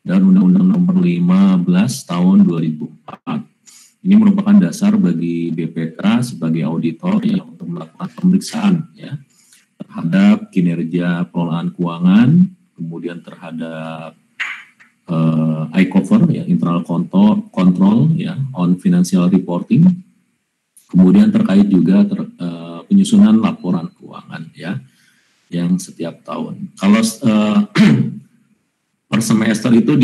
dan Undang-Undang Nomor 15 Tahun 2004. Ini merupakan dasar bagi BPK sebagai auditor ya untuk melakukan pemeriksaan ya terhadap kinerja pengelolaan keuangan, kemudian terhadap ICOFR ya, internal control ya, on financial reporting, kemudian terkait juga penyusunan laporan keuangan ya yang setiap tahun. Kalau per semester itu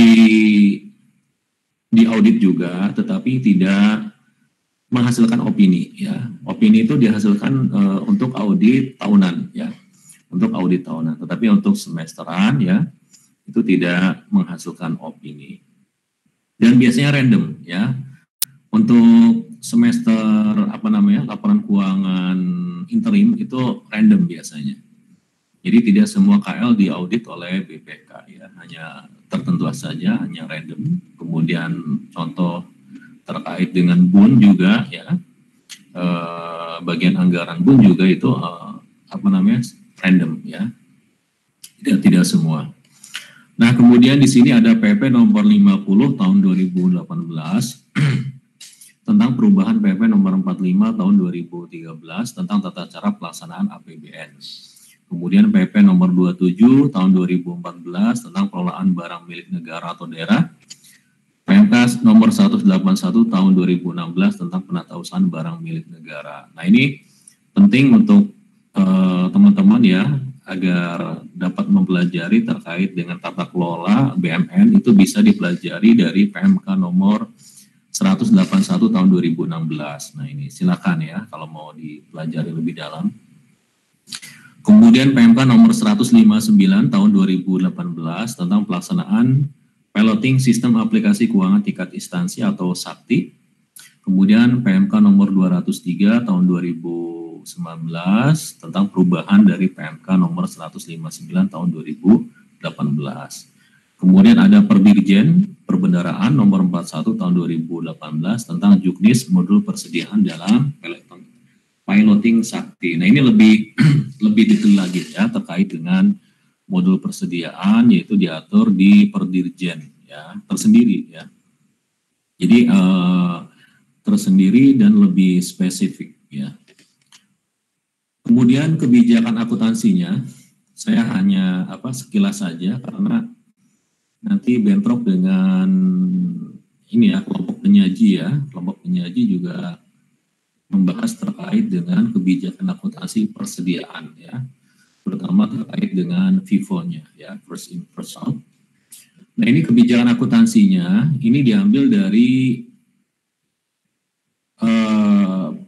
di audit juga, tetapi tidak menghasilkan opini ya. Opini itu dihasilkan untuk audit tahunan ya, untuk audit tahunan. Tetapi untuk semesteran ya itu tidak menghasilkan opini. Dan biasanya random ya. Untuk semester laporan keuangan interim itu random biasanya. Jadi tidak semua KL diaudit oleh BPK ya, hanya tertentu saja, hanya random. Kemudian contoh terkait dengan BUN juga ya, bagian anggaran BUN juga itu random ya, tidak semua. Nah, kemudian di sini ada PP nomor 50 tahun 2018 tentang perubahan PP nomor 45 tahun 2013 tentang tata cara pelaksanaan APBN. Kemudian PP nomor 27 tahun 2014 tentang pengelolaan barang milik negara atau daerah. PMK nomor 181 tahun 2016 tentang penatausahaan barang milik negara. Nah, ini penting untuk teman-teman ya, agar dapat mempelajari terkait dengan tata kelola BMN itu bisa dipelajari dari PMK nomor 181 tahun 2016. Nah, ini silakan ya kalau mau dipelajari lebih dalam. Kemudian PMK nomor 159 tahun 2018 tentang pelaksanaan piloting sistem aplikasi keuangan tingkat instansi atau SAKTI. Kemudian PMK nomor 203 tahun 2019 tentang perubahan dari PMK nomor 159 tahun 2018. Kemudian ada Perdirjen Perbendaraan nomor 41 tahun 2018 tentang juknis modul persediaan dalam piloting SAKTI. Nah, ini lebih detail lagi ya terkait dengan modul persediaan, yaitu diatur di Perdirjen ya, tersendiri ya. Jadi tersendiri dan lebih spesifik ya. Kemudian kebijakan akuntansinya saya hanya sekilas saja karena nanti bentrok dengan ini ya, kelompok penyaji ya. Kelompok penyaji juga membahas terkait dengan kebijakan akuntansi persediaan ya, terutama terkait dengan FIFO-nya ya, first in first out. Nah, ini kebijakan akuntansinya ini diambil dari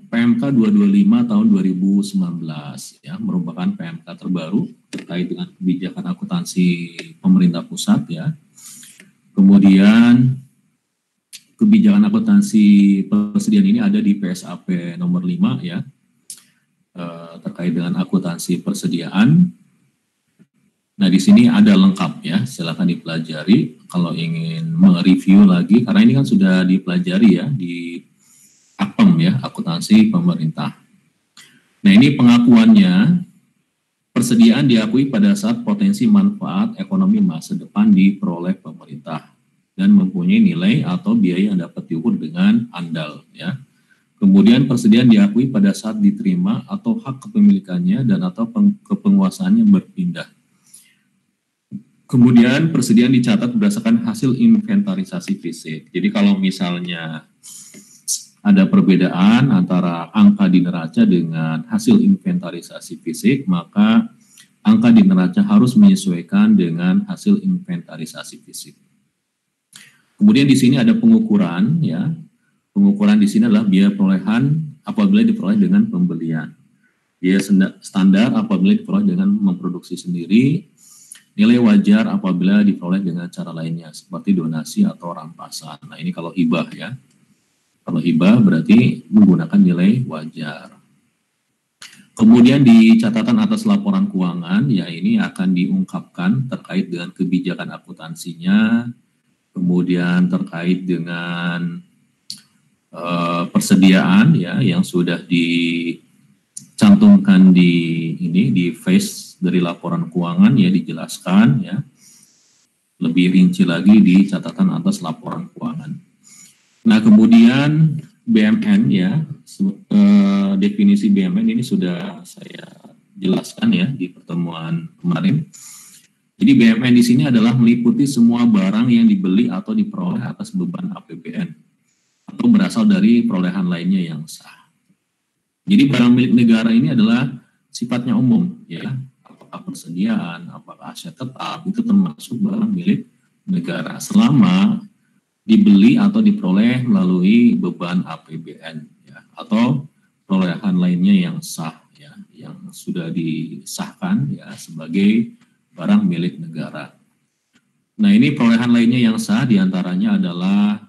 PMK 225 tahun 2019 ya, merupakan PMK terbaru terkait dengan kebijakan akuntansi pemerintah pusat ya. Kemudian kebijakan akuntansi persediaan ini ada di PSAP nomor 5 ya, terkait dengan akuntansi persediaan. Nah, di sini ada lengkap ya, silakan dipelajari kalau ingin mereview lagi, karena ini kan sudah dipelajari ya di APEM ya, akuntansi pemerintah. Nah, ini pengakuannya, persediaan diakui pada saat potensi manfaat ekonomi masa depan diperoleh pemerintah dan mempunyai nilai atau biaya yang dapat diukur dengan andal ya. Kemudian persediaan diakui pada saat diterima atau hak kepemilikannya dan atau kepenguasaannya berpindah. Kemudian persediaan dicatat berdasarkan hasil inventarisasi fisik. Jadi kalau misalnya ada perbedaan antara angka di neraca dengan hasil inventarisasi fisik, maka angka di neraca harus menyesuaikan dengan hasil inventarisasi fisik. Kemudian di sini ada pengukuran ya. Pengukuran di sini adalah biaya perolehan apabila diperoleh dengan pembelian. Biaya standar apabila diperoleh dengan memproduksi sendiri. Nilai wajar apabila diperoleh dengan cara lainnya seperti donasi atau rampasan. Nah, ini kalau hibah ya. Kalau hibah berarti menggunakan nilai wajar. Kemudian di catatan atas laporan keuangan, ya ini akan diungkapkan terkait dengan kebijakan akuntansinya, kemudian terkait dengan persediaan ya yang sudah dicantumkan di phase dari laporan keuangan ya, dijelaskan ya. lebih rinci lagi di catatan atas laporan keuangan. Nah, kemudian BMN ya, definisi BMN ini sudah saya jelaskan ya di pertemuan kemarin. Jadi BMN di sini adalah meliputi semua barang yang dibeli atau diperoleh atas beban APBN atau berasal dari perolehan lainnya yang sah. Jadi barang milik negara ini adalah sifatnya umum ya. Apakah persediaan, apakah aset tetap, itu termasuk barang milik negara selama dibeli atau diperoleh melalui beban APBN ya, atau perolehan lainnya yang sah ya, yang sudah disahkan ya sebagai barang milik negara. Nah, ini perolehan lainnya yang sah diantaranya adalah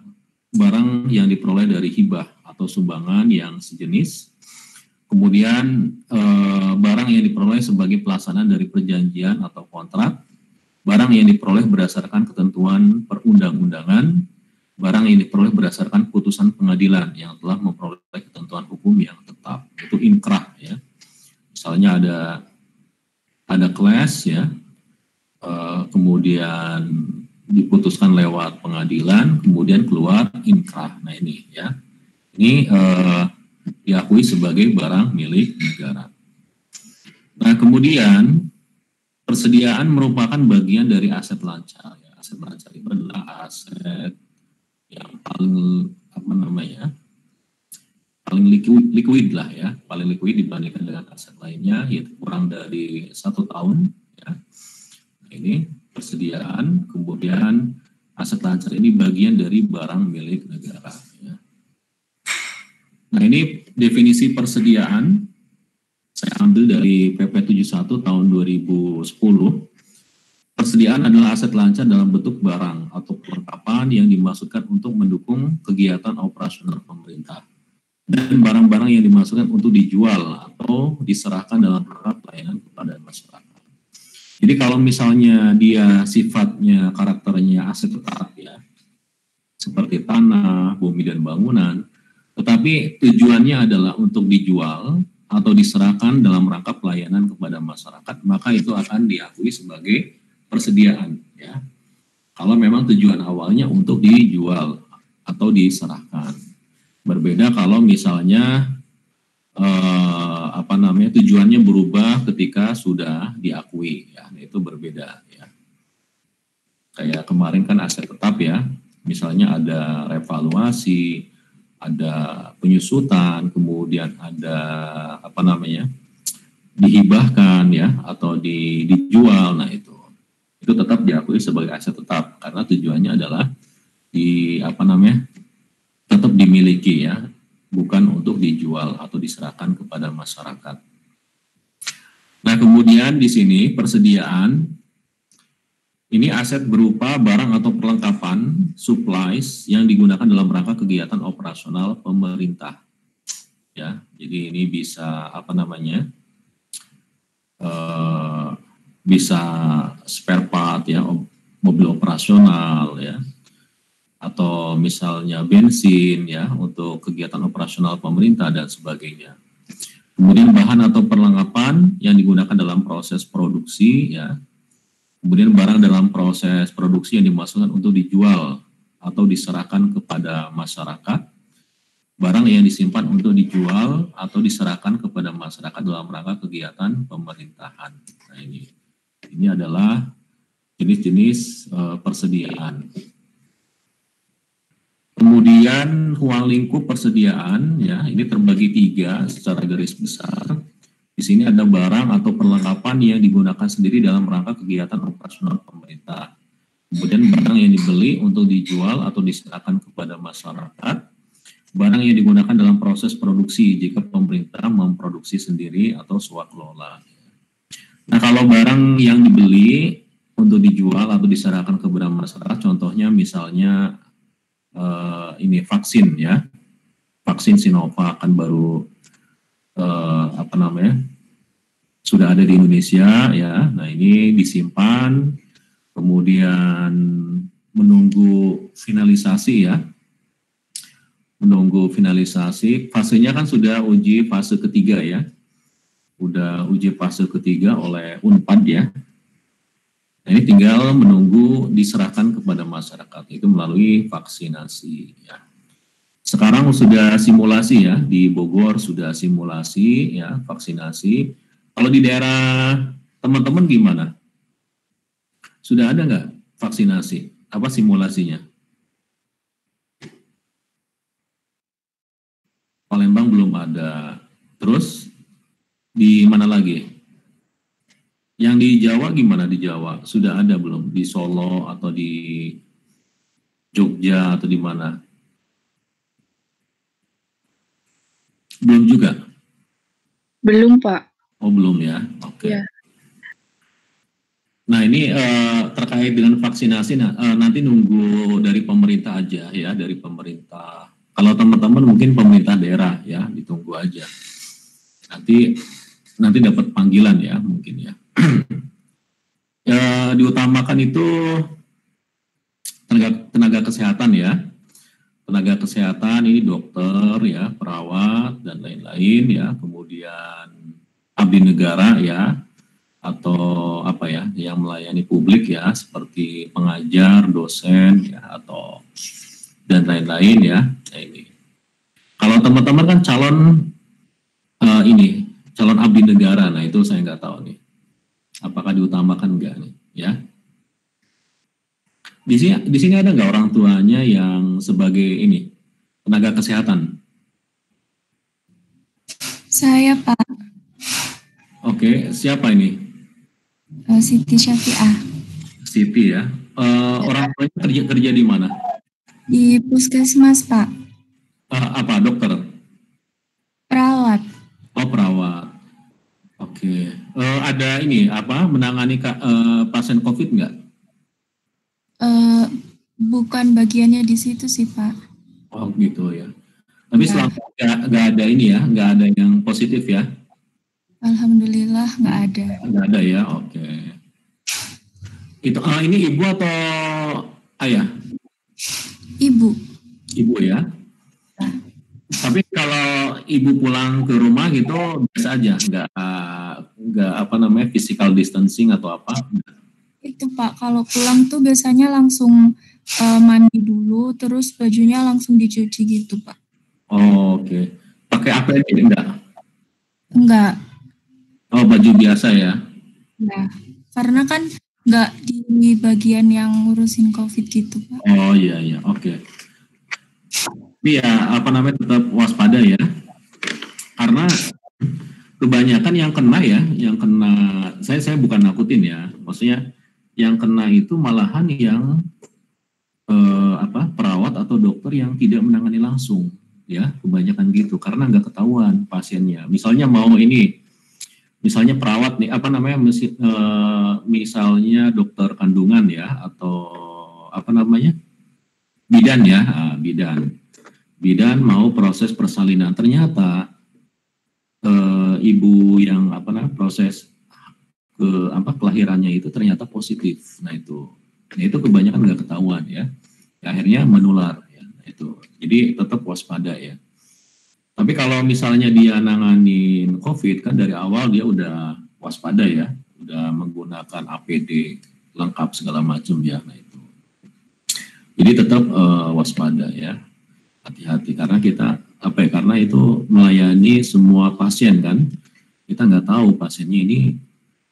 barang yang diperoleh dari hibah atau sumbangan yang sejenis. Kemudian barang yang diperoleh sebagai pelaksanaan dari perjanjian atau kontrak, barang yang diperoleh berdasarkan ketentuan perundang-undangan, barang yang diperoleh berdasarkan putusan pengadilan yang telah memperoleh ketentuan hukum yang tetap, itu inkrah ya. Misalnya ada class ya, kemudian diputuskan lewat pengadilan, kemudian keluar inkrah. Nah ini ya, ini diakui sebagai barang milik negara. Nah, kemudian persediaan merupakan bagian dari aset lancar. Ya, aset lancar itu adalah aset yang paling paling liquid lah ya, paling liquid dibandingkan dengan aset lainnya, yaitu kurang dari 1 tahun. Ya. Nah, ini persediaan, kemudian aset lancar ini bagian dari barang milik negara. Ya. Nah, ini definisi persediaan saya ambil dari PP 71 tahun 2010. Persediaan adalah aset lancar dalam bentuk barang atau perlengkapan yang dimaksudkan untuk mendukung kegiatan operasional pemerintah dan barang-barang yang dimaksudkan untuk dijual atau diserahkan dalam rangka pelayanan kepada masyarakat. Jadi kalau misalnya dia sifatnya karakternya aset tetap ya, seperti tanah, bumi dan bangunan, tetapi tujuannya adalah untuk dijual atau diserahkan dalam rangka pelayanan kepada masyarakat, maka itu akan diakui sebagai persediaan ya. Kalau memang tujuan awalnya untuk dijual atau diserahkan. Berbeda kalau misalnya tujuannya berubah ketika sudah diakui ya, itu berbeda ya. Kayak kemarin kan aset tetap ya, misalnya ada revaluasi, ada penyusutan, kemudian ada dihibahkan ya atau dijual. Nah itu tetap diakui sebagai aset tetap karena tujuannya adalah tetap dimiliki ya, bukan untuk dijual atau diserahkan kepada masyarakat. Nah, kemudian di sini persediaan ini aset berupa barang atau perlengkapan, supplies yang digunakan dalam rangka kegiatan operasional pemerintah. Ya, jadi ini bisa bisa spare part ya, mobil operasional ya, atau misalnya bensin ya untuk kegiatan operasional pemerintah dan sebagainya. Kemudian bahan atau perlengkapan yang digunakan dalam proses produksi ya. Kemudian barang dalam proses produksi yang dimaksudkan untuk dijual atau diserahkan kepada masyarakat. Barang yang disimpan untuk dijual atau diserahkan kepada masyarakat dalam rangka kegiatan pemerintahan. Nah ini adalah jenis-jenis persediaan. Kemudian ruang lingkup persediaan ya, ini terbagi 3 secara garis besar. Di sini ada barang atau perlengkapan yang digunakan sendiri dalam rangka kegiatan operasional pemerintah. Kemudian barang yang dibeli untuk dijual atau diserahkan kepada masyarakat. Barang yang digunakan dalam proses produksi jika pemerintah memproduksi sendiri atau swakelola. Nah, kalau barang yang dibeli untuk dijual atau diserahkan kepada masyarakat, contohnya misalnya ini vaksin ya, vaksin Sinovac kan baru sudah ada di Indonesia ya. Nah ini disimpan, kemudian menunggu finalisasi ya, fasenya kan sudah uji fase ketiga ya, udah uji fase ketiga oleh Unpad ya. Nah, ini tinggal menunggu diserahkan kepada masyarakat itu melalui vaksinasi ya. Sekarang sudah simulasi ya, di Bogor sudah simulasi ya vaksinasi. Kalau di daerah teman-teman gimana? Sudah ada nggak vaksinasi? Apa simulasinya? Palembang belum ada. Terus di mana lagi? Yang di Jawa gimana di Jawa? Sudah ada belum? Di Solo atau di Jogja atau di mana? Belum juga? Belum, Pak. Oh belum ya? Oke. Ya. Nah ini terkait dengan vaksinasi, nanti nunggu dari pemerintah aja ya, dari pemerintah. Kalau teman-teman mungkin pemerintah daerah ya, ditunggu aja. Nanti dapat panggilan ya mungkin ya. Diutamakan itu tenaga kesehatan ya. Tenaga kesehatan ini dokter ya, perawat dan lain-lain ya. Kemudian abdi negara ya, atau apa ya, yang melayani publik ya, seperti pengajar, dosen ya, atau dan lain-lain ya. Nah, ini. Kalau teman-teman kan calon calon abdi negara, nah itu saya nggak tahu nih, apakah diutamakan enggak nih, ya. Di sini ada nggak orang tuanya yang sebagai ini tenaga kesehatan? Saya, Pak. Oke, siapa ini? Siti Syafi'ah. Siti ya. Orang tuanya kerja di mana? Di puskesmas, Pak. Apa, dokter? Perawat. Oh, perawat. Oke. Ada ini apa menangani pasien COVID nggak? Bukan bagiannya di situ sih, Pak. Oh gitu ya. Tapi selama nggak ada ini ya, nggak ada yang positif ya? Alhamdulillah nggak ada. Nggak ada ya, oke. Itu ini ibu atau ayah? Ibu. Ibu ya. Nah. Tapi kalau ibu pulang ke rumah gitu biasa aja, nggak apa namanya physical distancing atau apa? Itu Pak, kalau pulang tuh biasanya langsung mandi dulu, terus bajunya langsung dicuci gitu Pak. Oh, oke. Pakai APD enggak? Enggak. Oh, baju biasa ya? Nah, karena kan nggak di bagian yang ngurusin COVID gitu Pak. Oh iya, oke. Tapi ya apa namanya tetap waspada ya. Karena kebanyakan yang kena ya, saya bukan nakutin ya. Maksudnya yang kena itu malahan yang perawat atau dokter yang tidak menangani langsung ya, kebanyakan gitu karena nggak ketahuan pasiennya. Misalnya perawat nih apa namanya misalnya dokter kandungan ya atau apa namanya bidan ya, bidan mau proses persalinan, ternyata ibu yang proses kelahirannya itu ternyata positif. Nah itu kebanyakan nggak ketahuan ya, akhirnya menular ya. Nah, itu jadi tetap waspada ya. Tapi kalau misalnya dia nanganin COVID kan dari awal dia udah waspada ya, udah menggunakan APD lengkap segala macam ya. Nah itu jadi tetap waspada ya, hati-hati karena karena itu melayani semua pasien kan, kita nggak tahu pasiennya ini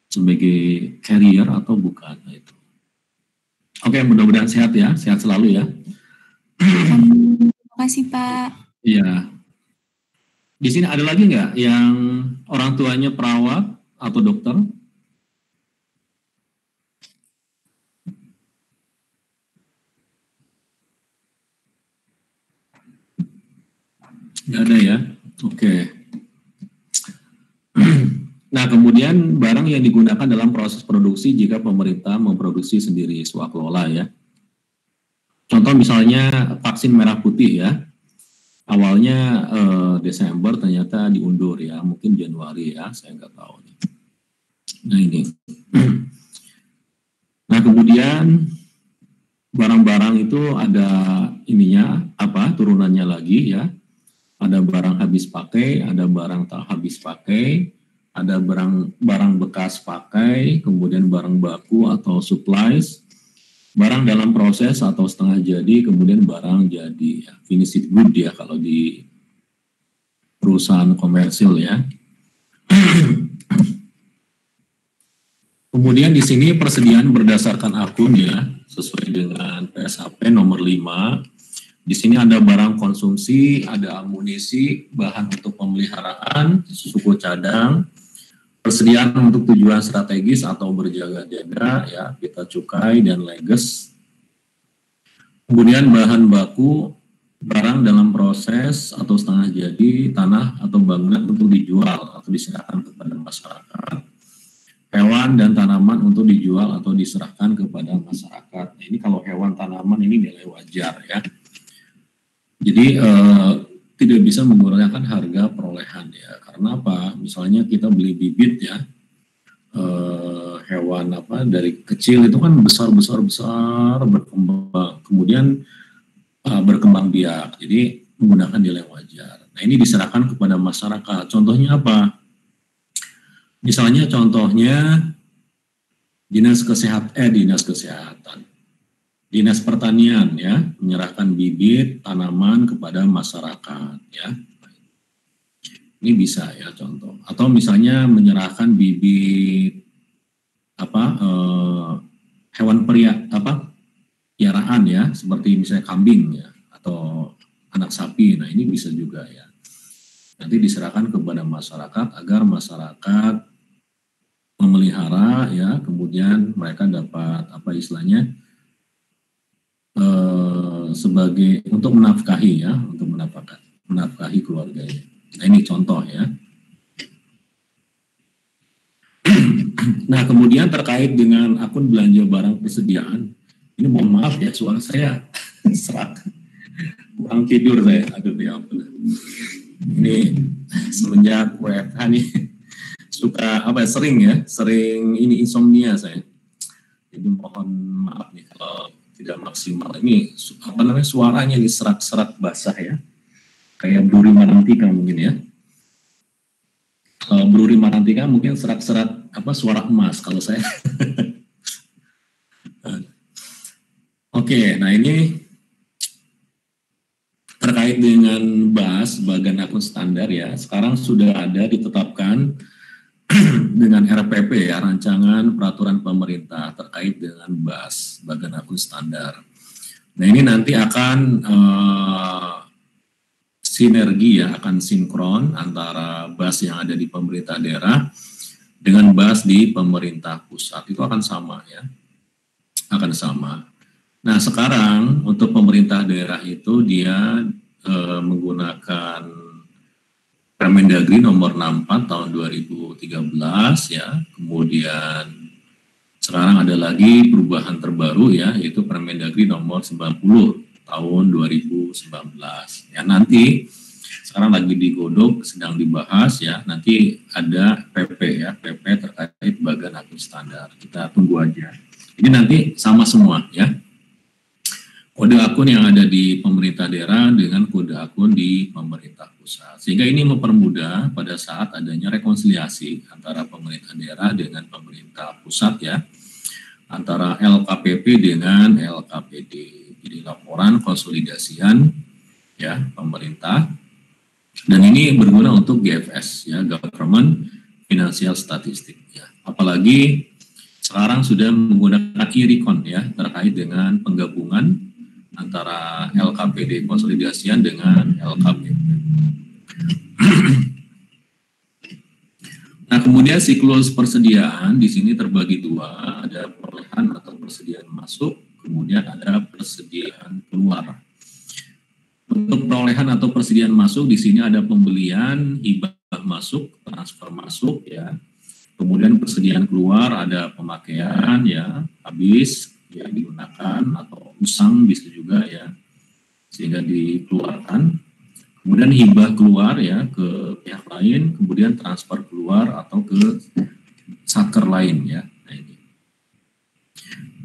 sebagai carrier atau bukan. Nah, itu. Oke, mudah-mudahan sehat ya, sehat selalu ya. Terima kasih Pak. Iya. Di sini ada lagi nggak yang orang tuanya perawat atau dokter? Nggak ada ya? Oke. Nah, kemudian barang yang digunakan dalam proses produksi jika pemerintah memproduksi sendiri swaklola ya. Contoh misalnya vaksin merah putih ya. Awalnya Desember ternyata diundur ya, mungkin Januari ya, saya nggak tahu. Nah ini. Nah kemudian barang-barang itu ada ininya turunannya lagi ya. Ada barang habis pakai, ada barang tak habis pakai, ada barang bekas pakai, kemudian barang baku atau supplies, barang dalam proses atau setengah jadi, kemudian barang jadi, ya, finished good ya kalau di perusahaan komersil ya. Kemudian di sini persediaan berdasarkan akun ya, sesuai dengan PSHP nomor 5. Di sini ada barang konsumsi, ada amunisi, bahan untuk pemeliharaan, suku cadang, persediaan untuk tujuan strategis atau berjaga-jaga, ya, pita cukai dan leges. Kemudian bahan baku, barang dalam proses atau setengah jadi, tanah atau bangunan untuk dijual atau diserahkan kepada masyarakat. Hewan dan tanaman untuk dijual atau diserahkan kepada masyarakat. Nah, ini kalau hewan tanaman ini nilai wajar ya. Jadi tidak bisa menggunakan harga perolehan ya. Karena apa? Misalnya kita beli bibit ya, hewan apa dari kecil itu kan besar berkembang, kemudian berkembang biak. Jadi menggunakan nilai wajar. Nah, ini diserahkan kepada masyarakat. Contohnya apa? Misalnya contohnya dinas kesehatan, dinas pertanian ya, menyerahkan bibit tanaman kepada masyarakat ya. Ini bisa ya contoh. Atau misalnya menyerahkan bibit hewan piaraan ya, seperti misalnya kambing ya atau anak sapi. Nah, ini bisa juga ya. Nanti diserahkan kepada masyarakat agar masyarakat memelihara ya, kemudian mereka dapat sebagai untuk menafkahi ya, untuk menafkahi keluarganya. Nah, ini contoh ya. Nah, kemudian terkait dengan akun belanja barang persediaan, ini mohon maaf ya, suara saya serak, kurang tidur saya, aduh ya ampun. Ini semenjak WFH nih suka sering ini insomnia saya. Jadi mohon maaf nih kalau tidak maksimal. Ini suaranya ini serak-serak basah ya. Kayak Bruri Marantika mungkin ya. Kalau Bruri Marantika mungkin serak-serak suara emas kalau saya. Oke, nah ini terkait dengan BAS, bagan akun standar ya. Sekarang sudah ada ditetapkan dengan RPP ya, rancangan peraturan pemerintah terkait dengan BAS, bagan akun standar. Nah, ini nanti akan sinergi ya, akan sinkron antara BAS yang ada di pemerintah daerah dengan BAS di pemerintah pusat. Itu akan sama ya, akan sama. Nah, sekarang untuk pemerintah daerah itu dia menggunakan Permendagri nomor 64 tahun 2013 ya. Kemudian sekarang ada lagi perubahan terbaru ya, yaitu Permendagri nomor 90 tahun 2019. Ya, nanti sekarang lagi digodok, sedang dibahas ya. Nanti ada PP ya, PP terkait bagan akun standar. Kita tunggu aja. Jadi nanti sama semua ya. Kode akun yang ada di pemerintah daerah dengan kode akun di pemerintah pusat. Sehingga ini mempermudah pada saat adanya rekonsiliasi antara pemerintah daerah dengan pemerintah pusat ya, antara LKPP dengan LKPD. Jadi laporan konsolidasian ya pemerintah, dan ini berguna untuk GFS ya, Government Financial Statistic ya. Apalagi sekarang sudah menggunakan e-recon ya, terkait dengan penggabungan antara LKPD konsolidasian dengan LKPP. Nah, kemudian siklus persediaan di sini terbagi dua, ada perolehan atau persediaan masuk, kemudian ada persediaan keluar. Untuk perolehan atau persediaan masuk di sini ada pembelian, hibah masuk, transfer masuk ya. Kemudian persediaan keluar ada pemakaian ya, habis ya digunakan atau usang bisa juga ya, sehingga dikeluarkan. Kemudian hibah keluar ya ke pihak lain, kemudian transfer keluar atau ke satker lain ya. Nah, ini.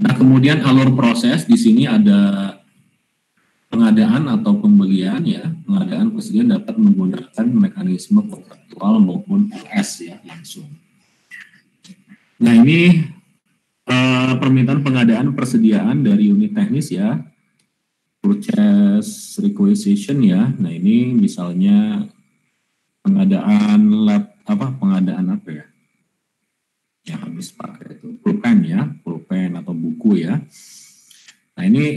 Nah, kemudian alur proses di sini ada pengadaan atau pembelian ya, pengadaan persediaan dapat menggunakan mekanisme kontraktual maupun LS ya langsung. Nah ini permintaan pengadaan persediaan dari unit teknis ya, purchase requisition ya. Nah ini misalnya pengadaan pengadaan apa ya? Yang habis pakai itu pulpen ya, pulpen atau buku ya. Nah ini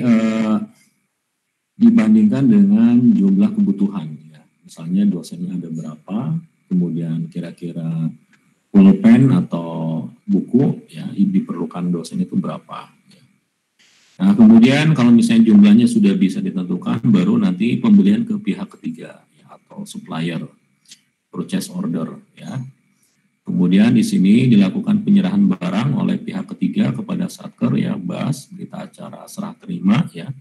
dibandingkan dengan jumlah kebutuhan ya. Misalnya dosennya ada berapa, kemudian kira-kira pulpen atau buku ya diperlukan dosen itu berapa ya. Nah kemudian kalau misalnya jumlahnya sudah bisa ditentukan, baru nanti pembelian ke pihak ketiga ya, atau supplier, purchase order ya. Kemudian di sini dilakukan penyerahan barang oleh pihak ketiga kepada satker ya, BAS, berita acara serah terima ya.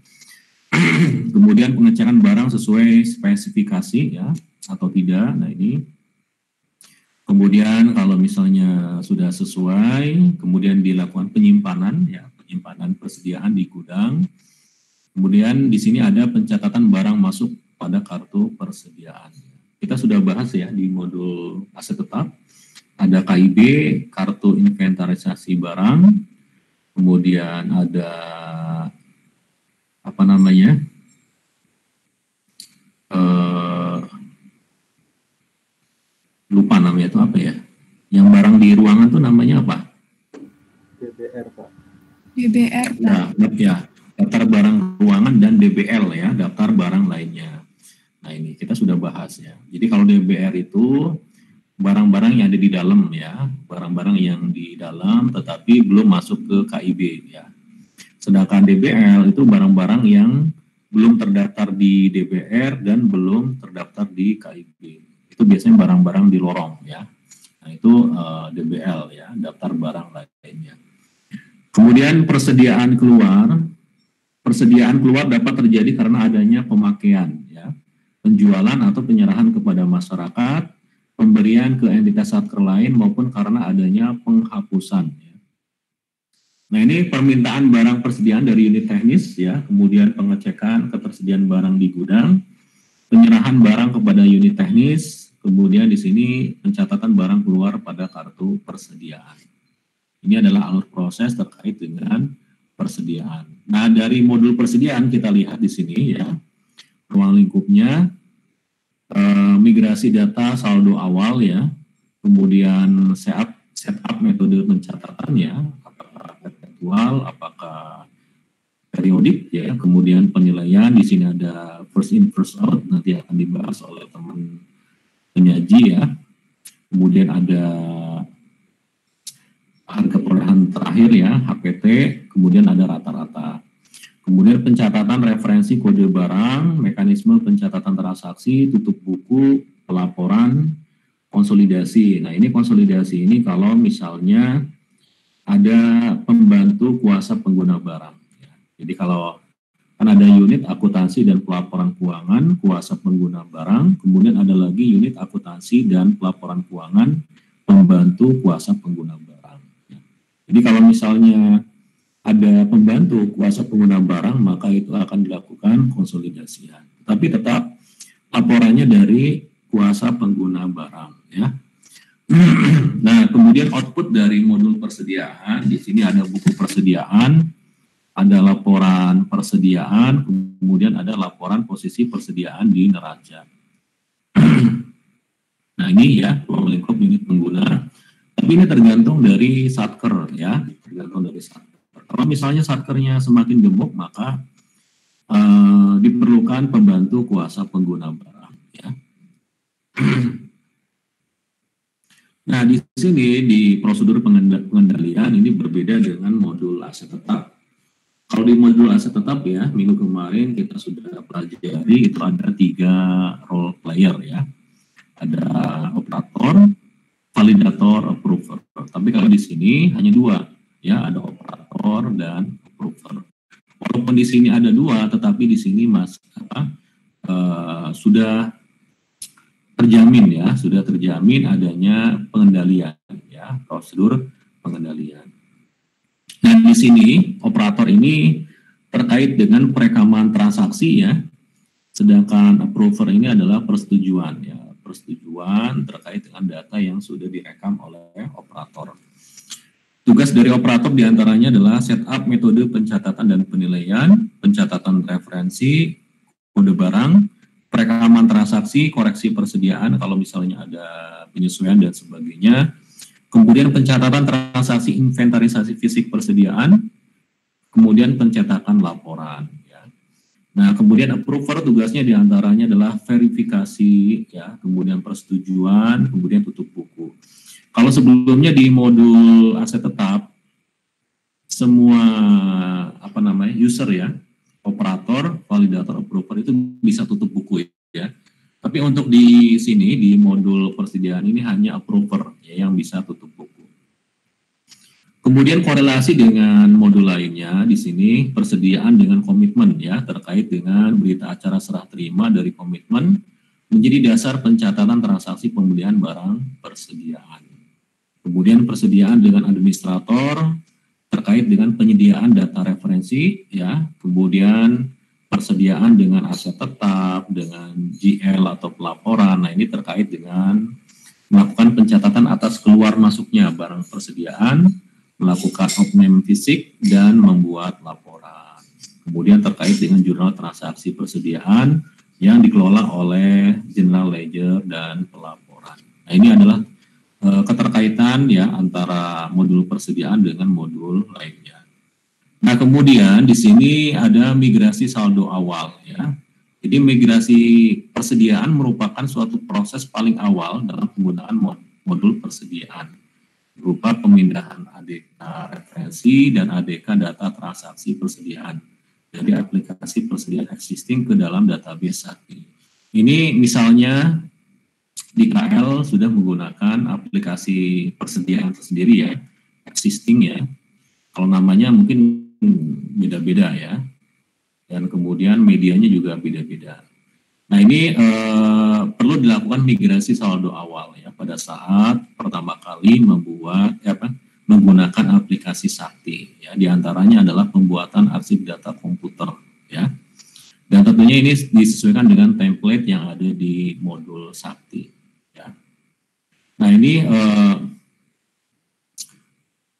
Kemudian pengecekan barang sesuai spesifikasi ya atau tidak. Nah ini kemudian kalau misalnya sudah sesuai, kemudian dilakukan penyimpanan ya, penyimpanan persediaan di gudang. Kemudian di sini ada pencatatan barang masuk pada kartu persediaan. Kita sudah bahas ya di modul aset tetap. Ada KIB, kartu inventarisasi barang. Kemudian ada apa namanya, lupa namanya itu apa ya, yang barang di ruangan tuh namanya apa? DBR Pak. DBR Pak. Ya, daftar barang ruangan dan DBL ya, daftar barang lainnya. Nah ini kita sudah bahas ya. Jadi kalau DBR itu barang-barang yang ada di dalam ya, barang-barang yang di dalam tetapi belum masuk ke KIB ya. Sedangkan DBL itu barang-barang yang belum terdaftar di DBR dan belum terdaftar di KIB. Itu biasanya barang-barang di lorong ya. Nah itu DBL ya, daftar barang lainnya. Kemudian persediaan keluar dapat terjadi karena adanya pemakaian ya, penjualan atau penyerahan kepada masyarakat, pemberian ke entitas satker lain maupun karena adanya penghapusan. Nah ini permintaan barang persediaan dari unit teknis ya, kemudian pengecekan ketersediaan barang di gudang, penyerahan barang kepada unit teknis, kemudian di sini pencatatan barang keluar pada kartu persediaan. Ini adalah alur proses terkait dengan persediaan. Nah dari modul persediaan kita lihat di sini ya, ruang lingkupnya, migrasi data saldo awal ya, kemudian setup metode pencatatannya, apakah perpetual, apakah periodik ya, kemudian penilaian di sini ada first in first out, nanti akan dibahas oleh teman penyaji ya. Kemudian ada harga perolehan terakhir ya, HPT, kemudian ada rata-rata. Kemudian pencatatan referensi kode barang, mekanisme pencatatan transaksi, tutup buku, pelaporan, konsolidasi. Nah ini konsolidasi ini kalau misalnya ada pembantu kuasa pengguna barang. Jadi kalau kan ada unit akuntansi dan pelaporan keuangan, kuasa pengguna barang, kemudian ada lagi unit akuntansi dan pelaporan keuangan, pembantu kuasa pengguna barang. Jadi kalau misalnya ada pembantu kuasa pengguna barang, maka itu akan dilakukan konsolidasian. Tapi tetap laporannya dari kuasa pengguna barang, ya. Nah, kemudian output dari modul persediaan, di sini ada buku persediaan, ada laporan persediaan, kemudian ada laporan posisi persediaan di neraca. Nah, ini ya, ruang lingkup unit pengguna. Tapi ini tergantung dari satker, ya, tergantung dari satker. Kalau misalnya satkernya semakin gemuk, maka diperlukan pembantu kuasa pengguna barang. Ya. Nah, di sini di prosedur pengendalian ini berbeda dengan modul aset tetap. Kalau di modul aset tetap ya, minggu kemarin kita sudah pelajari itu ada 3 role player ya. Ada operator, validator, approver. Tapi kalau di sini hanya 2 ya, ada operator dan approver. Walaupun di sini ada 2, tetapi di sini sudah terjamin ya, sudah terjamin adanya pengendalian ya, prosedur pengendalian. Nah di sini operator ini terkait dengan perekaman transaksi ya. Sedangkan approver ini adalah persetujuan ya, persetujuan terkait dengan data yang sudah direkam oleh operator. Tugas dari operator diantaranya adalah setup metode pencatatan dan penilaian, pencatatan referensi, kode barang, perekaman transaksi, koreksi persediaan kalau misalnya ada penyesuaian dan sebagainya. Kemudian pencatatan transaksi inventarisasi fisik persediaan, kemudian pencetakan laporan. Ya. Nah, kemudian approver tugasnya diantaranya adalah verifikasi, ya, kemudian persetujuan, kemudian tutup buku. Kalau sebelumnya di modul aset tetap, semua user ya, operator, validator, approver itu bisa tutup buku ya. Tapi untuk di sini di modul persediaan ini hanya approver ya, yang bisa tutup buku. Kemudian korelasi dengan modul lainnya di sini persediaan dengan komitmen ya, terkait dengan berita acara serah terima dari komitmen menjadi dasar pencatatan transaksi pembelian barang persediaan. Kemudian persediaan dengan administrator terkait dengan penyediaan data referensi ya, kemudian persediaan dengan aset tetap, dengan GL atau pelaporan. Nah, ini terkait dengan melakukan pencatatan atas keluar masuknya barang persediaan, melakukan opname fisik, dan membuat laporan. Kemudian terkait dengan jurnal transaksi persediaan yang dikelola oleh general ledger dan pelaporan. Nah, ini adalah keterkaitan ya antara modul persediaan dengan modul lainnya. Nah, kemudian di sini ada migrasi saldo awal ya. Jadi migrasi persediaan merupakan suatu proses paling awal dalam penggunaan modul persediaan berupa pemindahan ADK referensi dan ADK data transaksi persediaan dari aplikasi persediaan existing ke dalam database Sakti. Ini misalnya di KL sudah menggunakan aplikasi persediaan tersendiri ya, existing ya. Kalau namanya mungkin beda-beda ya. Dan kemudian medianya juga beda-beda. Nah, ini perlu dilakukan migrasi saldo awal ya pada saat pertama kali menggunakan aplikasi Sakti ya. Di antaranya adalah pembuatan arsip data komputer ya. Dan tentunya ini disesuaikan dengan template yang ada di modul Sakti. Ya. Nah, ini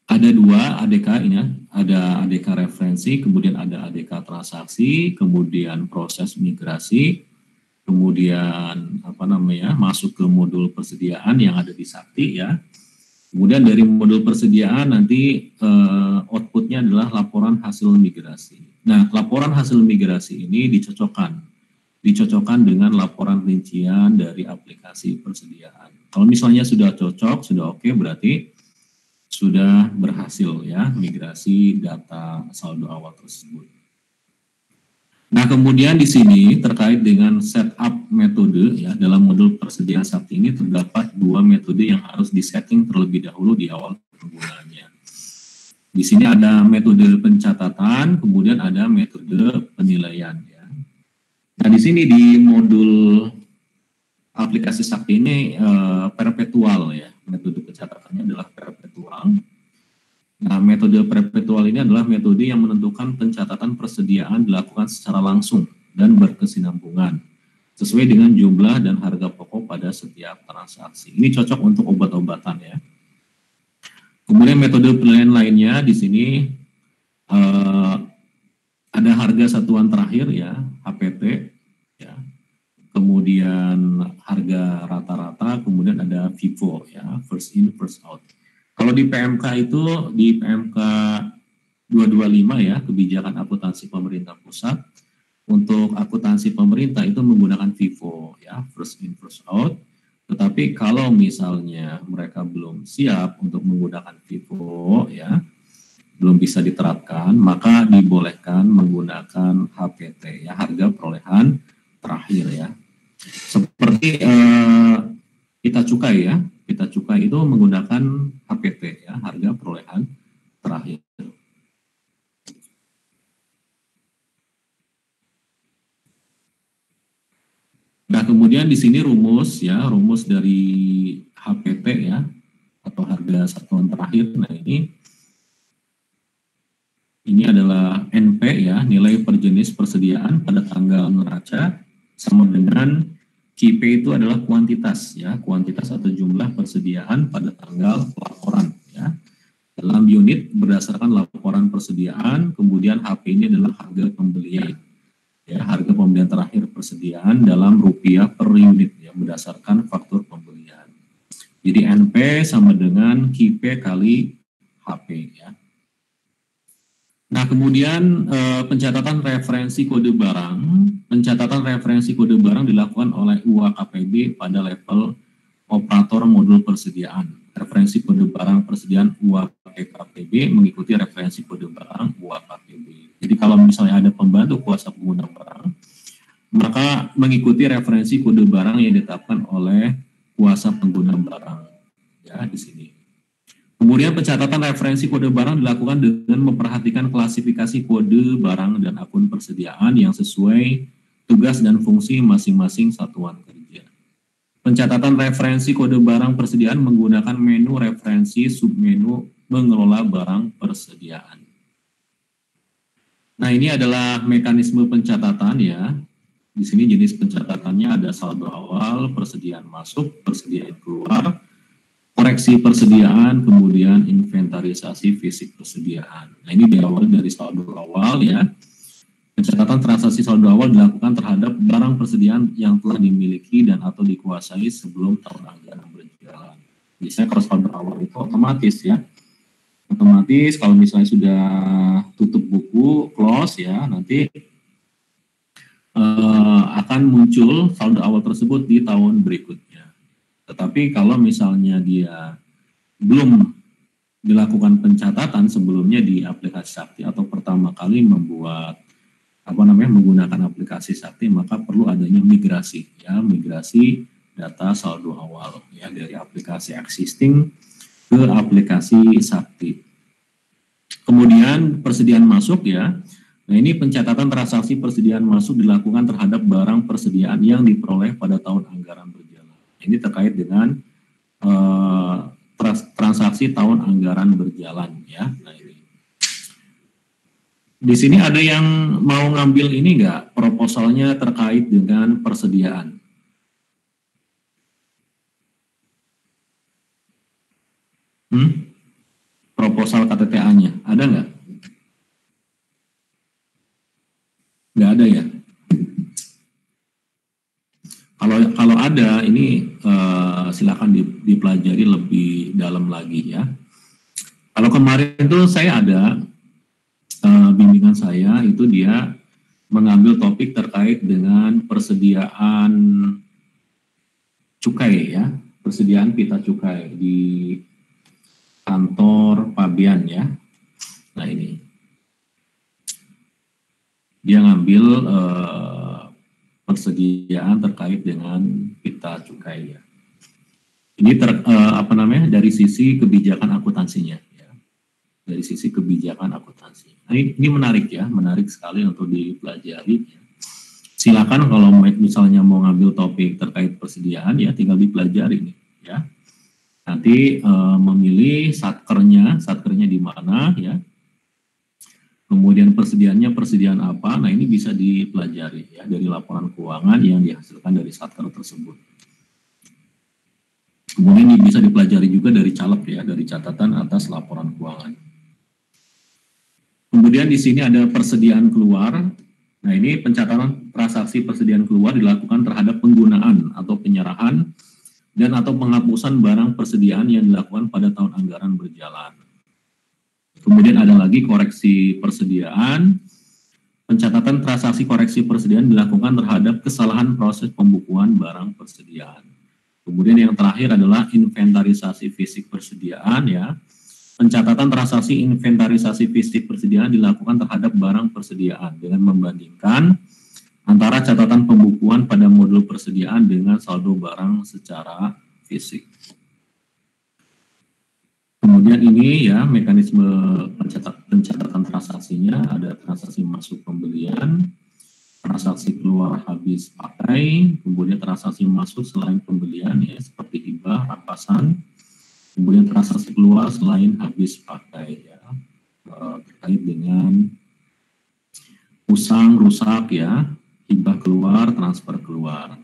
ada dua ADK ini, ada ADK referensi, kemudian ada ADK transaksi, kemudian proses migrasi, kemudian masuk ke modul persediaan yang ada di Sakti ya. Kemudian dari modul persediaan nanti outputnya adalah laporan hasil migrasi. Nah, laporan hasil migrasi ini dicocokkan dengan laporan rincian dari aplikasi persediaan. Kalau misalnya sudah cocok, sudah oke, berarti sudah berhasil ya migrasi data saldo awal tersebut. Nah, kemudian di sini terkait dengan setup metode ya, dalam modul persediaan Sakti ini terdapat dua metode yang harus disetting terlebih dahulu di awal penggunaannya. Di sini ada metode pencatatan, kemudian ada metode penilaian ya. Nah, di sini di modul aplikasi Sakti ini perpetual ya. Metode pencatatannya adalah perpetual. Nah, metode perpetual ini adalah metode yang menentukan pencatatan persediaan dilakukan secara langsung dan berkesinambungan sesuai dengan jumlah dan harga pokok pada setiap transaksi. Ini cocok untuk obat-obatan ya. Kemudian metode penilaian lainnya di sini ada harga satuan terakhir ya, HPT ya. Kemudian harga rata-rata, kemudian ada FIFO ya, first in first out. Kalau di PMK itu di PMK 225 ya, kebijakan akuntansi pemerintah pusat, untuk akuntansi pemerintah itu menggunakan FIFO ya, first in first out. Tetapi kalau misalnya mereka belum siap untuk menggunakan FIFO ya, belum bisa diterapkan, maka dibolehkan menggunakan HPT ya, harga perolehan terakhir ya. Seperti kita cukai ya, kita cukai itu menggunakan HPT ya, harga perolehan terakhir. Nah, kemudian di sini rumus ya, rumus dari HPT ya, atau harga satuan terakhir. Nah, ini Ini adalah NP ya, nilai per jenis persediaan pada tanggal neraca, sama dengan KP itu adalah kuantitas ya, kuantitas atau jumlah persediaan pada tanggal laporan ya. Dalam unit berdasarkan laporan persediaan, kemudian HP ini adalah harga pembelian ya, harga pembelian terakhir persediaan dalam rupiah per unit ya, berdasarkan faktur pembelian. Jadi NP sama dengan KP kali HP ya. Nah, kemudian pencatatan referensi kode barang. Pencatatan referensi kode barang dilakukan oleh UAKPB pada level operator modul persediaan. Referensi kode barang persediaan UAKPB mengikuti referensi kode barang UAKPB. Jadi kalau misalnya ada pembantu kuasa pengguna barang, maka mengikuti referensi kode barang yang ditetapkan oleh kuasa pengguna barang. Ya, di sini. Kemudian pencatatan referensi kode barang dilakukan dengan memperhatikan klasifikasi kode barang dan akun persediaan yang sesuai tugas dan fungsi masing-masing satuan kerja. Pencatatan referensi kode barang persediaan menggunakan menu referensi submenu mengelola barang persediaan. Nah, ini adalah mekanisme pencatatan ya. Di sini jenis pencatatannya ada saldo awal, persediaan masuk, persediaan keluar, koreksi persediaan, kemudian inventarisasi fisik persediaan. Nah, ini diawali dari saldo awal ya. Pencatatan transaksi saldo awal dilakukan terhadap barang persediaan yang telah dimiliki dan atau dikuasai sebelum tahun anggaran berjalan. Biasanya kalau saldo awal itu otomatis ya. Otomatis kalau misalnya sudah tutup buku, close ya, nanti akan muncul saldo awal tersebut di tahun berikutnya. Tetapi kalau misalnya dia belum dilakukan pencatatan sebelumnya di aplikasi Sakti atau pertama kali menggunakan aplikasi Sakti, maka perlu adanya migrasi ya, migrasi data saldo awal ya dari aplikasi existing ke aplikasi Sakti. Kemudian persediaan masuk ya. Nah, ini pencatatan transaksi persediaan masuk dilakukan terhadap barang persediaan yang diperoleh pada tahun anggaran berjalan. Ini terkait dengan transaksi tahun anggaran berjalan ya. Nah, ini. Di sini ada yang mau ngambil ini enggak? Proposalnya terkait dengan persediaan. Proposal KTTA-nya ada enggak? Enggak ada ya? Kalau ada, ini silakan dipelajari lebih dalam lagi ya. Kalau kemarin itu saya ada bimbingan saya itu dia mengambil topik terkait dengan persediaan cukai ya, persediaan pita cukai di kantor Pabean ya. Nah, ini dia ngambil persediaan terkait dengan pita cukai ya. Ini dari sisi kebijakan akuntansinya ya. Dari sisi kebijakan akuntansi. Nah, ini menarik ya, menarik sekali untuk dipelajari ya. Silakan kalau misalnya mau ngambil topik terkait persediaan ya, tinggal dipelajari nih ya. Nanti memilih satkernya di mana ya. Kemudian persediaan apa? Nah, ini bisa dipelajari ya dari laporan keuangan yang dihasilkan dari satker tersebut. Kemudian ini bisa dipelajari juga dari caleg ya, dari catatan atas laporan keuangan. Kemudian di sini ada persediaan keluar. Nah, ini pencatatan transaksi persediaan keluar dilakukan terhadap penggunaan atau penyerahan dan atau penghapusan barang persediaan yang dilakukan pada tahun anggaran berjalan. Kemudian ada lagi koreksi persediaan. Pencatatan transaksi koreksi persediaan dilakukan terhadap kesalahan proses pembukuan barang persediaan. Kemudian yang terakhir adalah inventarisasi fisik persediaan ya. Pencatatan transaksi inventarisasi fisik persediaan dilakukan terhadap barang persediaan dengan membandingkan antara catatan pembukuan pada modul persediaan dengan saldo barang secara fisik. Kemudian ini ya mekanisme pencatatan transaksinya, ada transaksi masuk pembelian, transaksi keluar habis pakai, kemudian transaksi masuk selain pembelian ya seperti hibah, rampasan, kemudian transaksi keluar selain habis pakai ya. terkait dengan usang, rusak ya, hibah keluar, transfer keluar.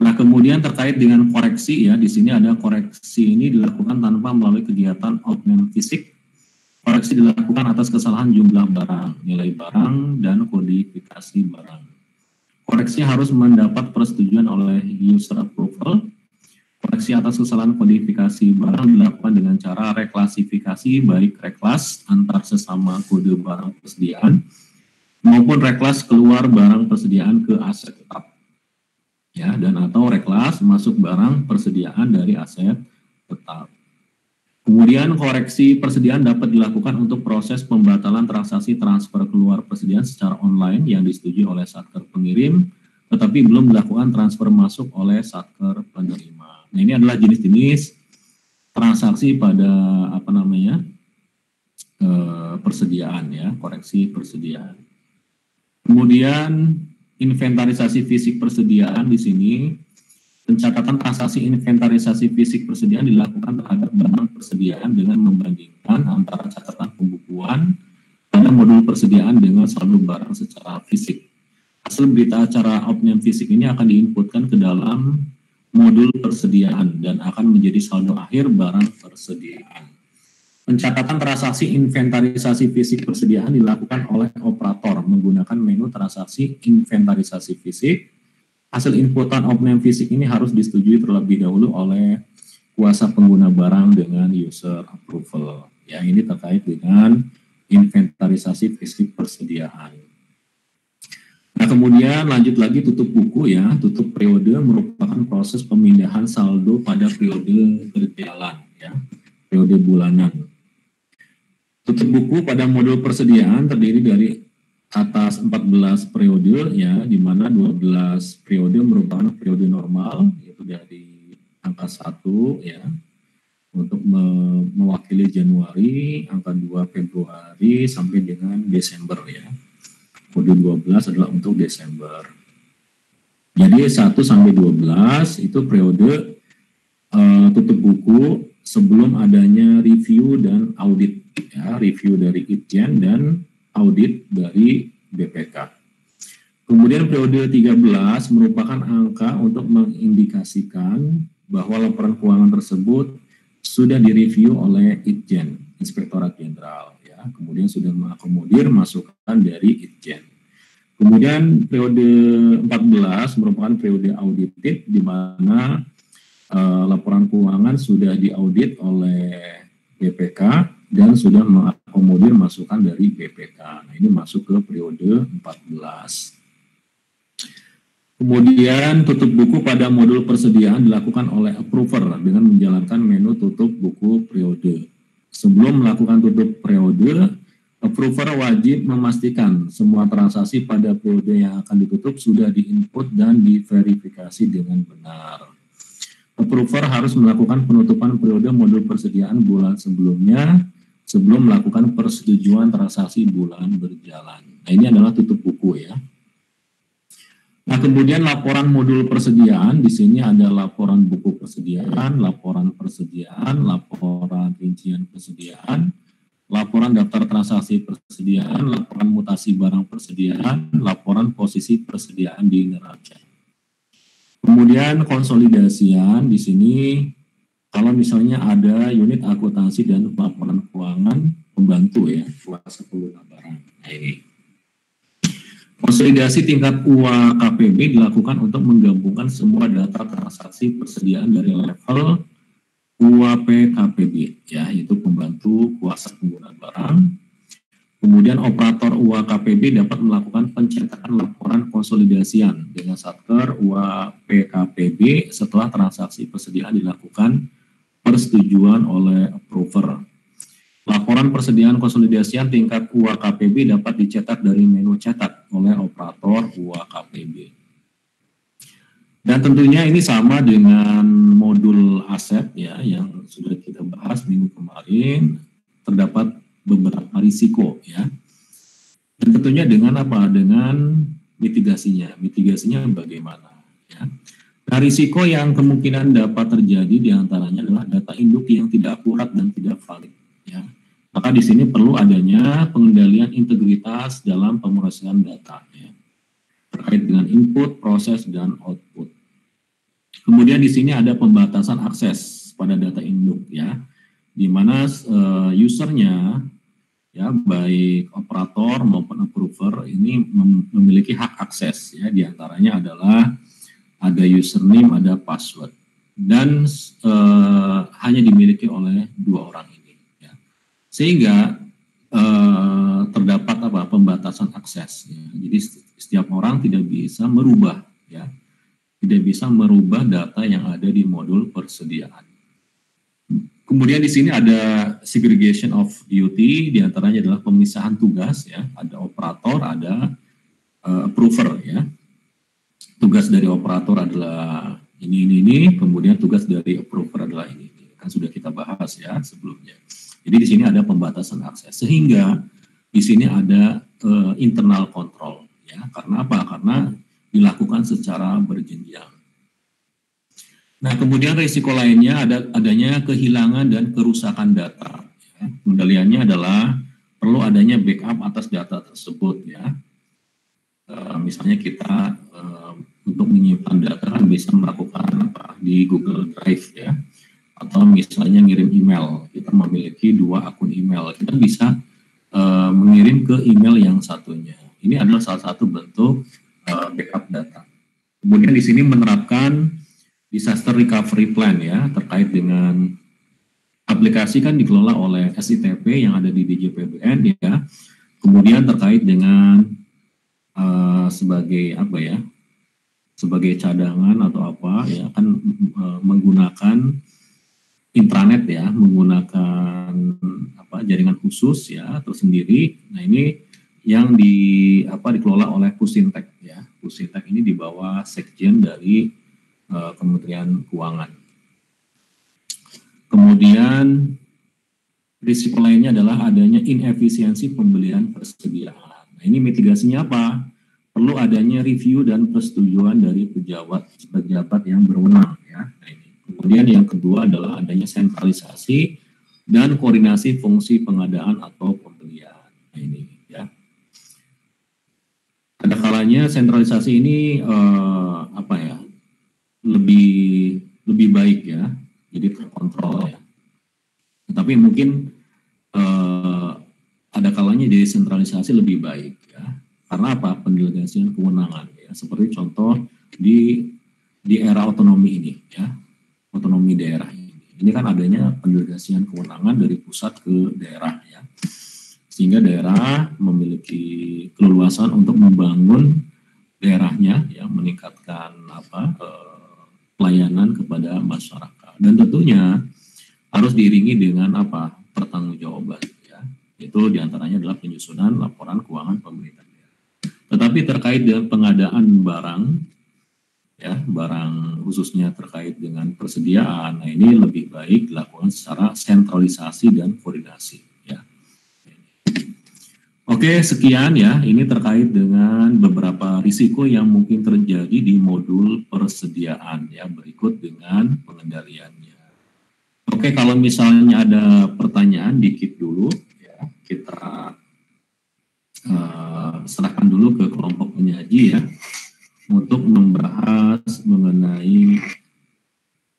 Nah, kemudian terkait dengan koreksi ya, di sini ada koreksi ini dilakukan tanpa melalui kegiatan outbound fisik. Koreksi dilakukan atas kesalahan jumlah barang, nilai barang, dan kodifikasi barang. Koreksi harus mendapat persetujuan oleh user approval. Koreksi atas kesalahan kodifikasi barang dilakukan dengan cara reklasifikasi, baik reklas antar sesama kode barang persediaan, maupun reklas keluar barang persediaan ke aset tetap. Ya, dan atau reklas masuk barang persediaan dari aset tetap. Kemudian koreksi persediaan dapat dilakukan untuk proses pembatalan transaksi transfer keluar persediaan secara online yang disetujui oleh satker pengirim, tetapi belum dilakukan transfer masuk oleh satker penerima. Nah, ini adalah jenis-jenis transaksi pada persediaan ya, koreksi persediaan. Kemudian inventarisasi fisik persediaan di sini. Pencatatan transaksi inventarisasi fisik persediaan dilakukan terhadap barang persediaan dengan membandingkan antara catatan pembukuan pada modul persediaan dengan saldo barang secara fisik. Hasil berita acara outbound fisik ini akan diinputkan ke dalam modul persediaan dan akan menjadi saldo akhir barang persediaan. Pencatatan transaksi inventarisasi fisik persediaan dilakukan oleh operator menggunakan menu transaksi inventarisasi fisik. Hasil inputan outbound fisik ini harus disetujui terlebih dahulu oleh kuasa pengguna barang dengan user approval. Ya, ini terkait dengan inventarisasi fisik persediaan. Nah, kemudian lanjut lagi tutup buku ya. Tutup periode merupakan proses pemindahan saldo pada periode berjalan ya, periode bulanan. Tutup buku pada modul persediaan terdiri dari atas 14 periode ya, di mana 12 periode merupakan periode normal, yaitu dari angka 1 ya, untuk mewakili Januari, angka 2 Februari sampai dengan Desember ya. Kode 12 adalah untuk Desember. Jadi 1 sampai 12 itu periode tutup buku sebelum adanya review dan audit ya, review dari Itjen dan audit dari BPK. Kemudian periode 13 merupakan angka untuk mengindikasikan bahwa laporan keuangan tersebut sudah direview oleh Itjen, Inspektorat Jenderal ya. Kemudian sudah mengakomodir masukan dari Itjen. Kemudian periode 14 merupakan periode audited di mana laporan keuangan sudah diaudit oleh BPK dan sudah mengakomodir masukan dari BPK. Nah, ini masuk ke periode 14. Kemudian tutup buku pada modul persediaan dilakukan oleh approver dengan menjalankan menu tutup buku periode. Sebelum melakukan tutup periode, approver wajib memastikan semua transaksi pada periode yang akan ditutup sudah diinput dan diverifikasi dengan benar. Approver harus melakukan penutupan periode modul persediaan bulan sebelumnya sebelum melakukan persetujuan transaksi bulan berjalan. Nah, ini adalah tutup buku ya. Nah, kemudian laporan modul persediaan, di sini ada laporan buku persediaan, laporan rincian persediaan, laporan daftar transaksi persediaan, laporan mutasi barang persediaan, laporan posisi persediaan di neraca. Kemudian konsolidasian di sini kalau misalnya ada unit akuntansi dan laporan keuangan pembantu ya, kuasa pengguna barang. Nah, ini. Konsolidasi tingkat UAKPB dilakukan untuk menggabungkan semua data transaksi persediaan dari level UAPKPB ya, yaitu pembantu kuasa pengguna barang. Kemudian operator UAKPB dapat melakukan pencetakan laporan konsolidasian dengan satker UAPKPB setelah transaksi persediaan dilakukan persetujuan oleh approver. Laporan persediaan konsolidasian tingkat UAKPB dapat dicetak dari menu cetak oleh operator UAKPB. Dan tentunya ini sama dengan modul aset ya yang sudah kita bahas minggu kemarin, terdapat beberapa risiko ya. Dan tentunya dengan apa? Dengan mitigasinya. Mitigasinya bagaimana ya? Nah, risiko yang kemungkinan dapat terjadi diantaranya adalah data induk yang tidak akurat dan tidak valid. Ya. Maka di sini perlu adanya pengendalian integritas dalam pemrosesan data ya, terkait dengan input, proses, dan output. Kemudian di sini ada pembatasan akses pada data induk ya, di mana usernya ya baik operator maupun approver ini memiliki hak akses ya, diantaranya adalah ada username, ada password, dan hanya dimiliki oleh 2 orang ini ya. Sehingga terdapat pembatasan akses ya. Jadi setiap orang tidak bisa merubah ya, tidak bisa merubah data yang ada di modul persediaan. Kemudian di sini ada segregation of duty, diantaranya adalah pemisahan tugas ya, ada operator, ada approver ya. Tugas dari operator adalah ini, kemudian tugas dari approver adalah ini. Kan sudah kita bahas ya sebelumnya. Jadi di sini ada pembatasan akses, sehingga di sini ada internal control ya. Karena apa? Karena dilakukan secara berjenjang. Nah, kemudian risiko lainnya adanya kehilangan dan kerusakan data. Ya. Kendaliannya adalah perlu adanya backup atas data tersebut ya. Misalnya kita untuk menyimpan data kan bisa melakukan di Google Drive ya, atau misalnya ngirim email. Kita memiliki 2 akun email, kita bisa mengirim ke email yang satunya. Ini adalah salah satu bentuk backup data. Kemudian di sini menerapkan disaster recovery plan ya, terkait dengan aplikasi kan dikelola oleh SITP yang ada di DJPBN ya. Kemudian terkait dengan sebagai sebagai cadangan atau ya kan menggunakan intranet ya, menggunakan jaringan khusus ya atau sendiri. Nah, ini yang dikelola oleh Pusintek ya. Pusintek ini di bawah sekjen dari Kementerian Keuangan. Kemudian risiko lainnya adalah adanya inefisiensi pembelian persediaan. Nah, ini mitigasinya apa? Perlu adanya review dan persetujuan dari pejabat yang berwenang ya. Nah, ini. Kemudian yang kedua adalah adanya sentralisasi dan koordinasi fungsi pengadaan atau pembelian. Nah, ini ya. Ada kalanya sentralisasi ini lebih baik ya, jadi terkontrol ya. Tetapi mungkin ada kalanya desentralisasi lebih baik ya. Karena apa? Pendelegasian kewenangan ya. Seperti contoh di era otonomi ini ya, otonomi daerah ini. Ini kan adanya pendelegasian kewenangan dari pusat ke daerah ya. Sehingga daerah memiliki keleluasan untuk membangun daerahnya ya, meningkatkan pelayanan kepada masyarakat, dan tentunya harus diiringi dengan pertanggungjawaban ya. Itu diantaranya adalah penyusunan laporan keuangan pemerintah daerah. Tetapi terkait dengan pengadaan barang ya, barang khususnya terkait dengan persediaan, nah ini lebih baik dilakukan secara sentralisasi dan koordinasi ya. Oke, sekian ya, ini terkait dengan beberapa risiko yang mungkin terjadi di modul persediaan ya, berikut dengan pengendaliannya. Oke, kalau misalnya ada pertanyaan dikit dulu ya, kita serahkan dulu ke kelompok penyaji ya, untuk membahas mengenai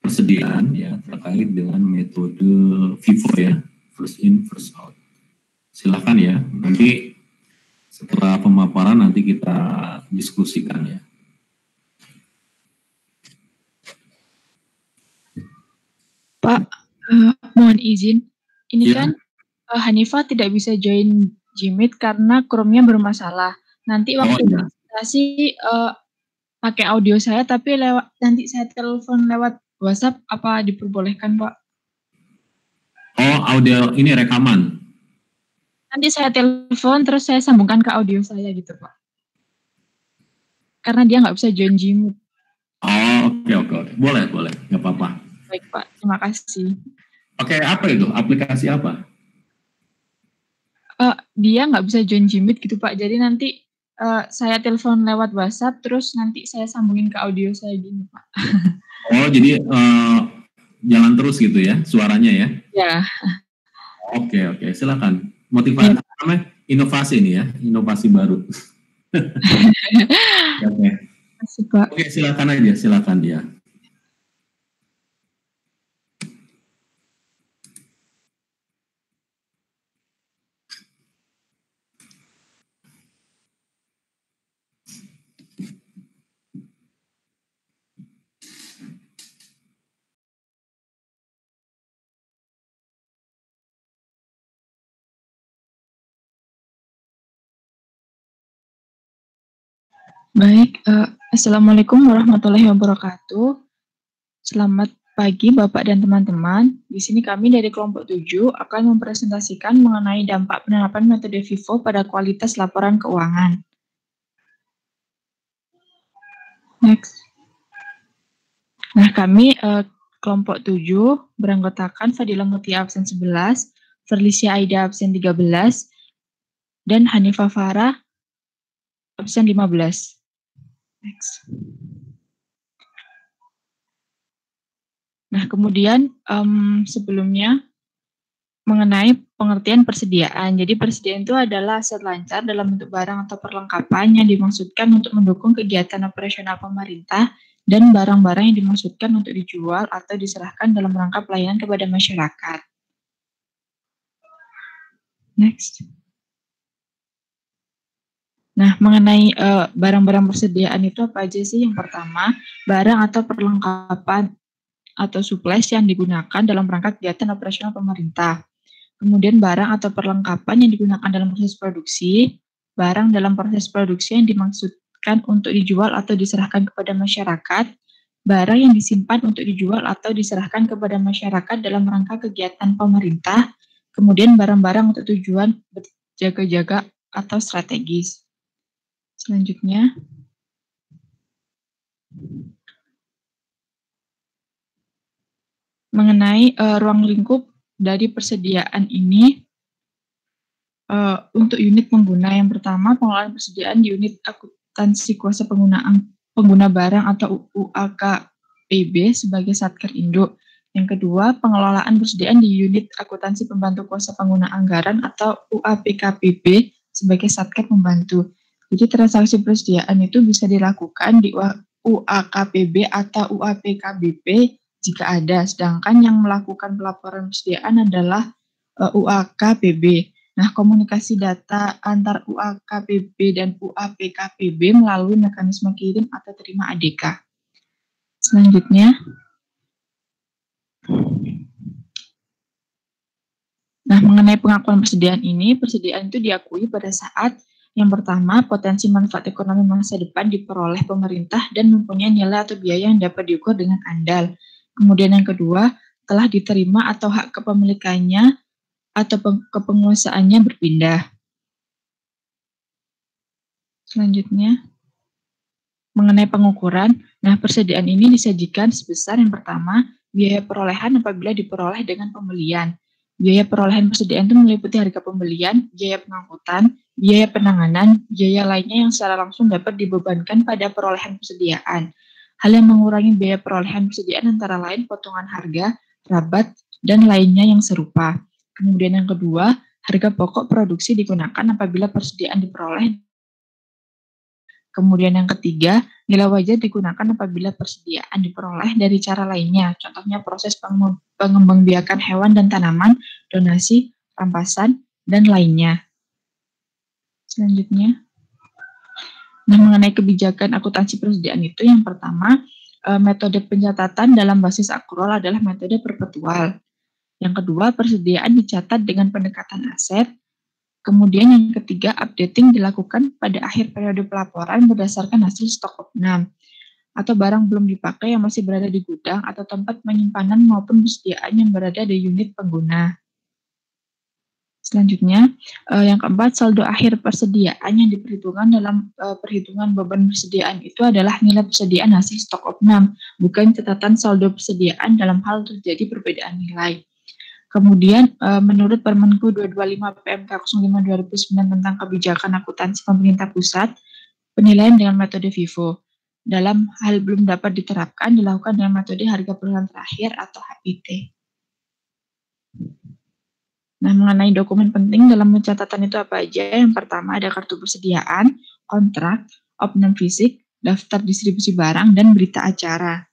persediaan ya, terkait dengan metode FIFO ya, first in first out. Silakan ya, nanti setelah pemaparan nanti kita diskusikan ya. Pak, mohon izin. Ini Ya. kan Hanifah tidak bisa join Jimit karena Chrome-nya bermasalah. Nanti waktu presentasi pakai audio saya, tapi nanti saya telepon lewat WhatsApp, apa diperbolehkan, Pak? Oh, audio ini rekaman. Nanti saya telepon, terus saya sambungkan ke audio saya gitu, Pak. Karena dia nggak bisa join Jimit. Oh, oke. Boleh. Nggak apa-apa. Baik, Pak. Terima kasih. Oke, apa itu? Aplikasi apa? Dia nggak bisa join Jimit gitu, Pak. Jadi nanti saya telepon lewat WhatsApp, terus nanti saya sambungin ke audio saya gini, Pak. Oh, jadi jalan terus gitu ya, suaranya ya? Ya. Oke, silakan. Motivasi namanya inovasi ini ya, inovasi baru. Oke. Makasih, Pak. Oke, silakan ya. Baik, Assalamualaikum warahmatullahi wabarakatuh. Selamat pagi Bapak dan teman-teman. Di sini kami dari kelompok 7 akan mempresentasikan mengenai dampak penerapan metode FIFO pada kualitas laporan keuangan. Next. Nah, kami kelompok 7 beranggotakan Fadila Mutia absen 11, Ferlicia Aida absen 13, dan Hanifah Farah absen 15. Next. Nah, kemudian sebelumnya mengenai pengertian persediaan. Jadi persediaan itu adalah aset lancar dalam bentuk barang atau perlengkapan yang dimaksudkan untuk mendukung kegiatan operasional pemerintah dan barang-barang yang dimaksudkan untuk dijual atau diserahkan dalam rangka pelayanan kepada masyarakat. Next. Nah, mengenai barang-barang persediaan itu apa aja sih? Yang pertama, barang atau perlengkapan atau supplies yang digunakan dalam rangka kegiatan operasional pemerintah. Kemudian barang atau perlengkapan yang digunakan dalam proses produksi, barang dalam proses produksi yang dimaksudkan untuk dijual atau diserahkan kepada masyarakat, barang yang disimpan untuk dijual atau diserahkan kepada masyarakat dalam rangka kegiatan pemerintah, kemudian barang-barang untuk tujuan berjaga-jaga atau strategis. Selanjutnya, mengenai ruang lingkup dari persediaan ini untuk unit pengguna. Yang pertama, pengelolaan persediaan di unit akuntansi kuasa pengguna barang atau UAKPB sebagai Satker Induk. Yang kedua, pengelolaan persediaan di unit akuntansi pembantu kuasa pengguna anggaran atau UAPKPB sebagai Satker Pembantu. Jadi transaksi persediaan itu bisa dilakukan di UAKPB atau UAPKBP jika ada, sedangkan yang melakukan pelaporan persediaan adalah UAKPB. Nah, komunikasi data antar UAKPB dan UAPKPB melalui mekanisme kirim atau terima ADK. Selanjutnya, nah, mengenai pengakuan persediaan ini, persediaan itu diakui pada saat yang pertama, potensi manfaat ekonomi masa depan diperoleh pemerintah dan mempunyai nilai atau biaya yang dapat diukur dengan andal. Kemudian yang kedua, telah diterima atau hak kepemilikannya atau kepenguasaannya berpindah. Selanjutnya, mengenai pengukuran, nah persediaan ini disajikan sebesar yang pertama, biaya perolehan apabila diperoleh dengan pembelian. Biaya perolehan persediaan itu meliputi harga pembelian, biaya pengangkutan, biaya penanganan, biaya lainnya yang secara langsung dapat dibebankan pada perolehan persediaan. Hal yang mengurangi biaya perolehan persediaan antara lain potongan harga, rabat, dan lainnya yang serupa. Kemudian yang kedua, harga pokok produksi digunakan apabila persediaan diperoleh. Kemudian yang ketiga, nilai wajar digunakan apabila persediaan diperoleh dari cara lainnya. Contohnya proses pengembangbiakan hewan dan tanaman, donasi, rampasan, dan lainnya. Selanjutnya, nah mengenai kebijakan akuntansi persediaan itu yang pertama, metode pencatatan dalam basis akrual adalah metode perpetual. Yang kedua, persediaan dicatat dengan pendekatan aset. Kemudian yang ketiga, updating dilakukan pada akhir periode pelaporan berdasarkan hasil stok opnam atau barang belum dipakai yang masih berada di gudang atau tempat penyimpanan maupun persediaan yang berada di unit pengguna. Selanjutnya, yang keempat, saldo akhir persediaan yang diperhitungkan dalam perhitungan beban persediaan itu adalah nilai persediaan hasil stok opnam, bukan catatan saldo persediaan dalam hal terjadi perbedaan nilai. Kemudian, menurut Permenku 225 PMK 05/2009 tentang kebijakan akuntansi pemerintah pusat, penilaian dengan metode FIFO dalam hal belum dapat diterapkan dilakukan dengan metode harga perusahaan terakhir atau HPT. Nah, mengenai dokumen penting dalam pencatatan itu apa aja? Yang pertama ada kartu persediaan, kontrak, opname fisik, daftar distribusi barang, dan berita acara.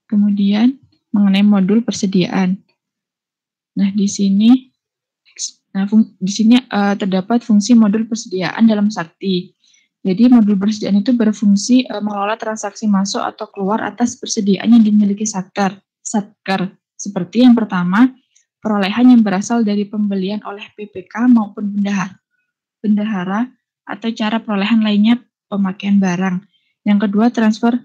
Kemudian mengenai modul persediaan. Nah, di sini terdapat fungsi modul persediaan dalam Sakti. Jadi modul persediaan itu berfungsi mengelola transaksi masuk atau keluar atas persediaan yang dimiliki Satker. Seperti yang pertama, perolehan yang berasal dari pembelian oleh PPK maupun bendahara atau cara perolehan lainnya pemakaian barang. Yang kedua, transfer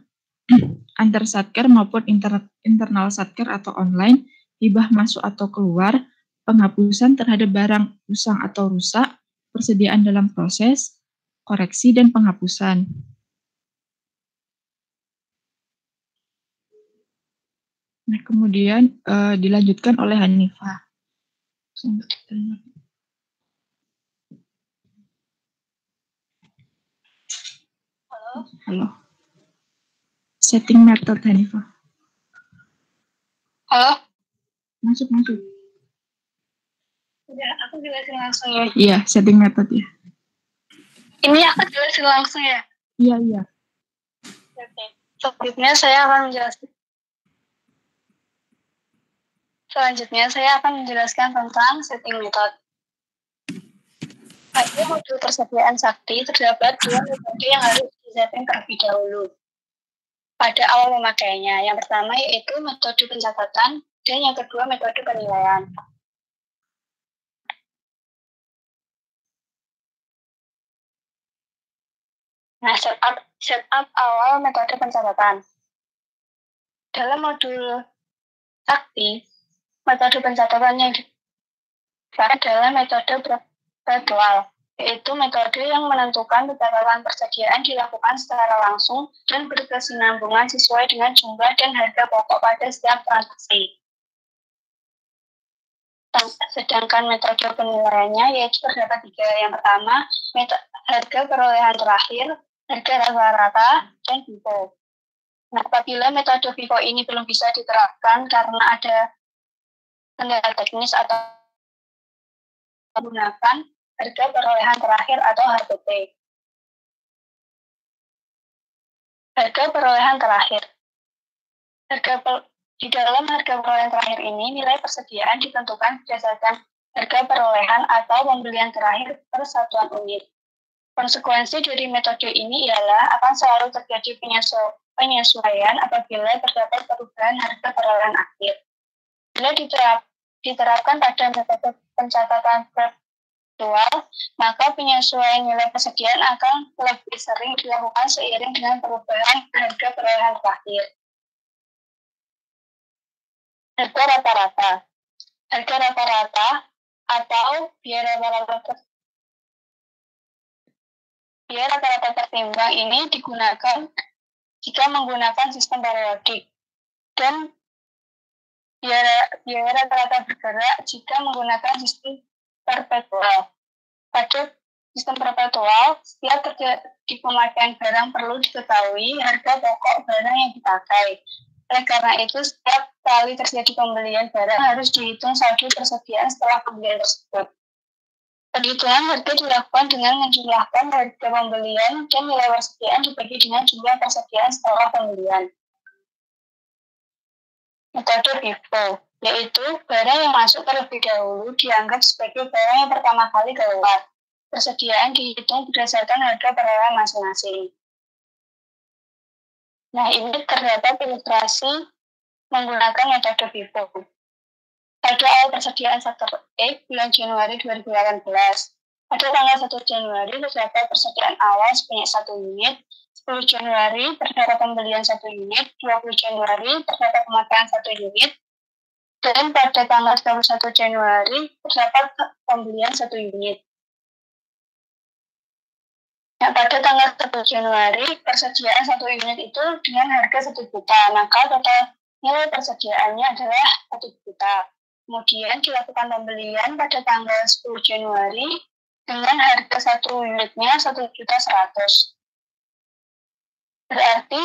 antar Satker maupun internal Satker atau online, hibah masuk atau keluar, penghapusan terhadap barang usang atau rusak, persediaan dalam proses, koreksi, dan penghapusan. Nah, kemudian dilanjutkan oleh Hanifah. Halo. Setting method, Hanifah. Halo? Masuk. Udah, aku jelasin langsung ya. Iya, setting method ya. Ini aku jelasin langsung ya? Iya. Oke. Selanjutnya saya akan menjelaskan tentang setting method. Pada modul persediaan Sakti terdapat dua metode yang harus disetting terlebih dahulu pada awal memakainya. Yang pertama yaitu metode pencatatan dan yang kedua metode penilaian. Nah, setup awal metode pencatatan. Dalam modul Sakti, metode pencatatan yang digunakan adalah metode prosedural, yaitu metode yang menentukan pencatatan persediaan dilakukan secara langsung dan berkesinambungan sesuai dengan jumlah dan harga pokok pada setiap transaksi. Sedangkan metode penilaiannya yaitu terdapat 3. Yang pertama, harga perolehan terakhir, harga rata-rata, dan FIFO. Nah, apabila metode FIFO ini belum bisa diterapkan karena ada kendala teknis atau menggunakan harga perolehan terakhir atau HPT. Harga perolehan terakhir. Di dalam harga perolehan terakhir ini, nilai persediaan ditentukan berdasarkan harga perolehan atau pembelian terakhir per satuan unit. Konsekuensi dari metode ini ialah akan selalu terjadi penyesuaian apabila terdapat perubahan harga perolehan akhir. Bila diterapkan pada metode pencatatan prosedural, maka penyesuaian nilai persediaan akan lebih sering dilakukan seiring dengan perubahan harga perolehan terakhir. Harga rata-rata. Harga rata-rata atau biaya rata-rata tertimbang ini digunakan jika menggunakan sistem periodik dan biaya rata-rata bergerak jika menggunakan sistem perpetual. Pada sistem perpetual, setiap terjadi pemakaian barang perlu diketahui harga pokok barang yang dipakai. Oleh karena itu, setiap kali terjadi pembelian barang harus dihitung saldo persediaan setelah pembelian tersebut. Perhitungan harga dilakukan dengan menjumlahkan harga pembelian dan nilai persediaan dibagi dengan jumlah persediaan setelah pembelian. Metode FIFO, yaitu barang yang masuk terlebih dahulu dianggap sebagai barang yang pertama kali keluar. Persediaan dihitung berdasarkan harga perolehan masing-masing. Nah, ini terdapat ilustrasi menggunakan metode FIFO. Pada awal persediaan sektor E bulan Januari 2018, pada tanggal 1 Januari terdapat persediaan awal sebanyak 1 unit, 10 Januari terdapat pembelian 1 unit, 20 Januari terdapat pemakaian 1 unit, dan pada tanggal 31 Januari terdapat pembelian 1 unit. Nah, pada tanggal 1 Januari, persediaan 1 unit itu dengan harga 1 juta, maka total nilai persediaannya adalah 1 juta. Kemudian dilakukan pembelian pada tanggal 10 Januari dengan harga 1 unitnya 1.100.000. Berarti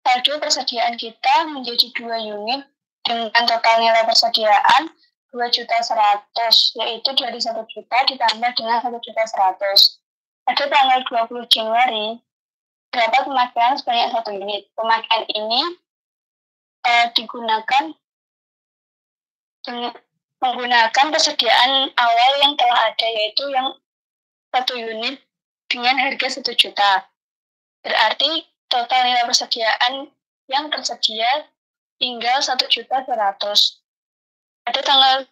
saldo persediaan kita menjadi 2 unit dengan total nilai persediaan 2.100.000, yaitu dari 1 juta ditambah dengan 1.100.000. Pada tanggal 20 Januari, terdapat pemakaian sebanyak 1 unit. Pemakaian ini digunakan menggunakan persediaan awal yang telah ada, yaitu yang 1 unit dengan harga 1 juta. Berarti total nilai persediaan yang tersedia tinggal 1.100.000. Pada tanggal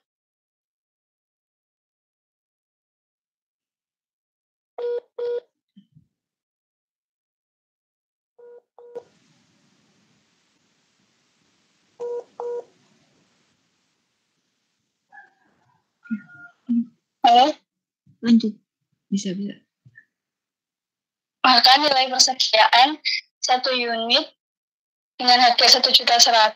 Lanjut. Bisa. Maka nilai persediaan 1 unit dengan harga 1.100.000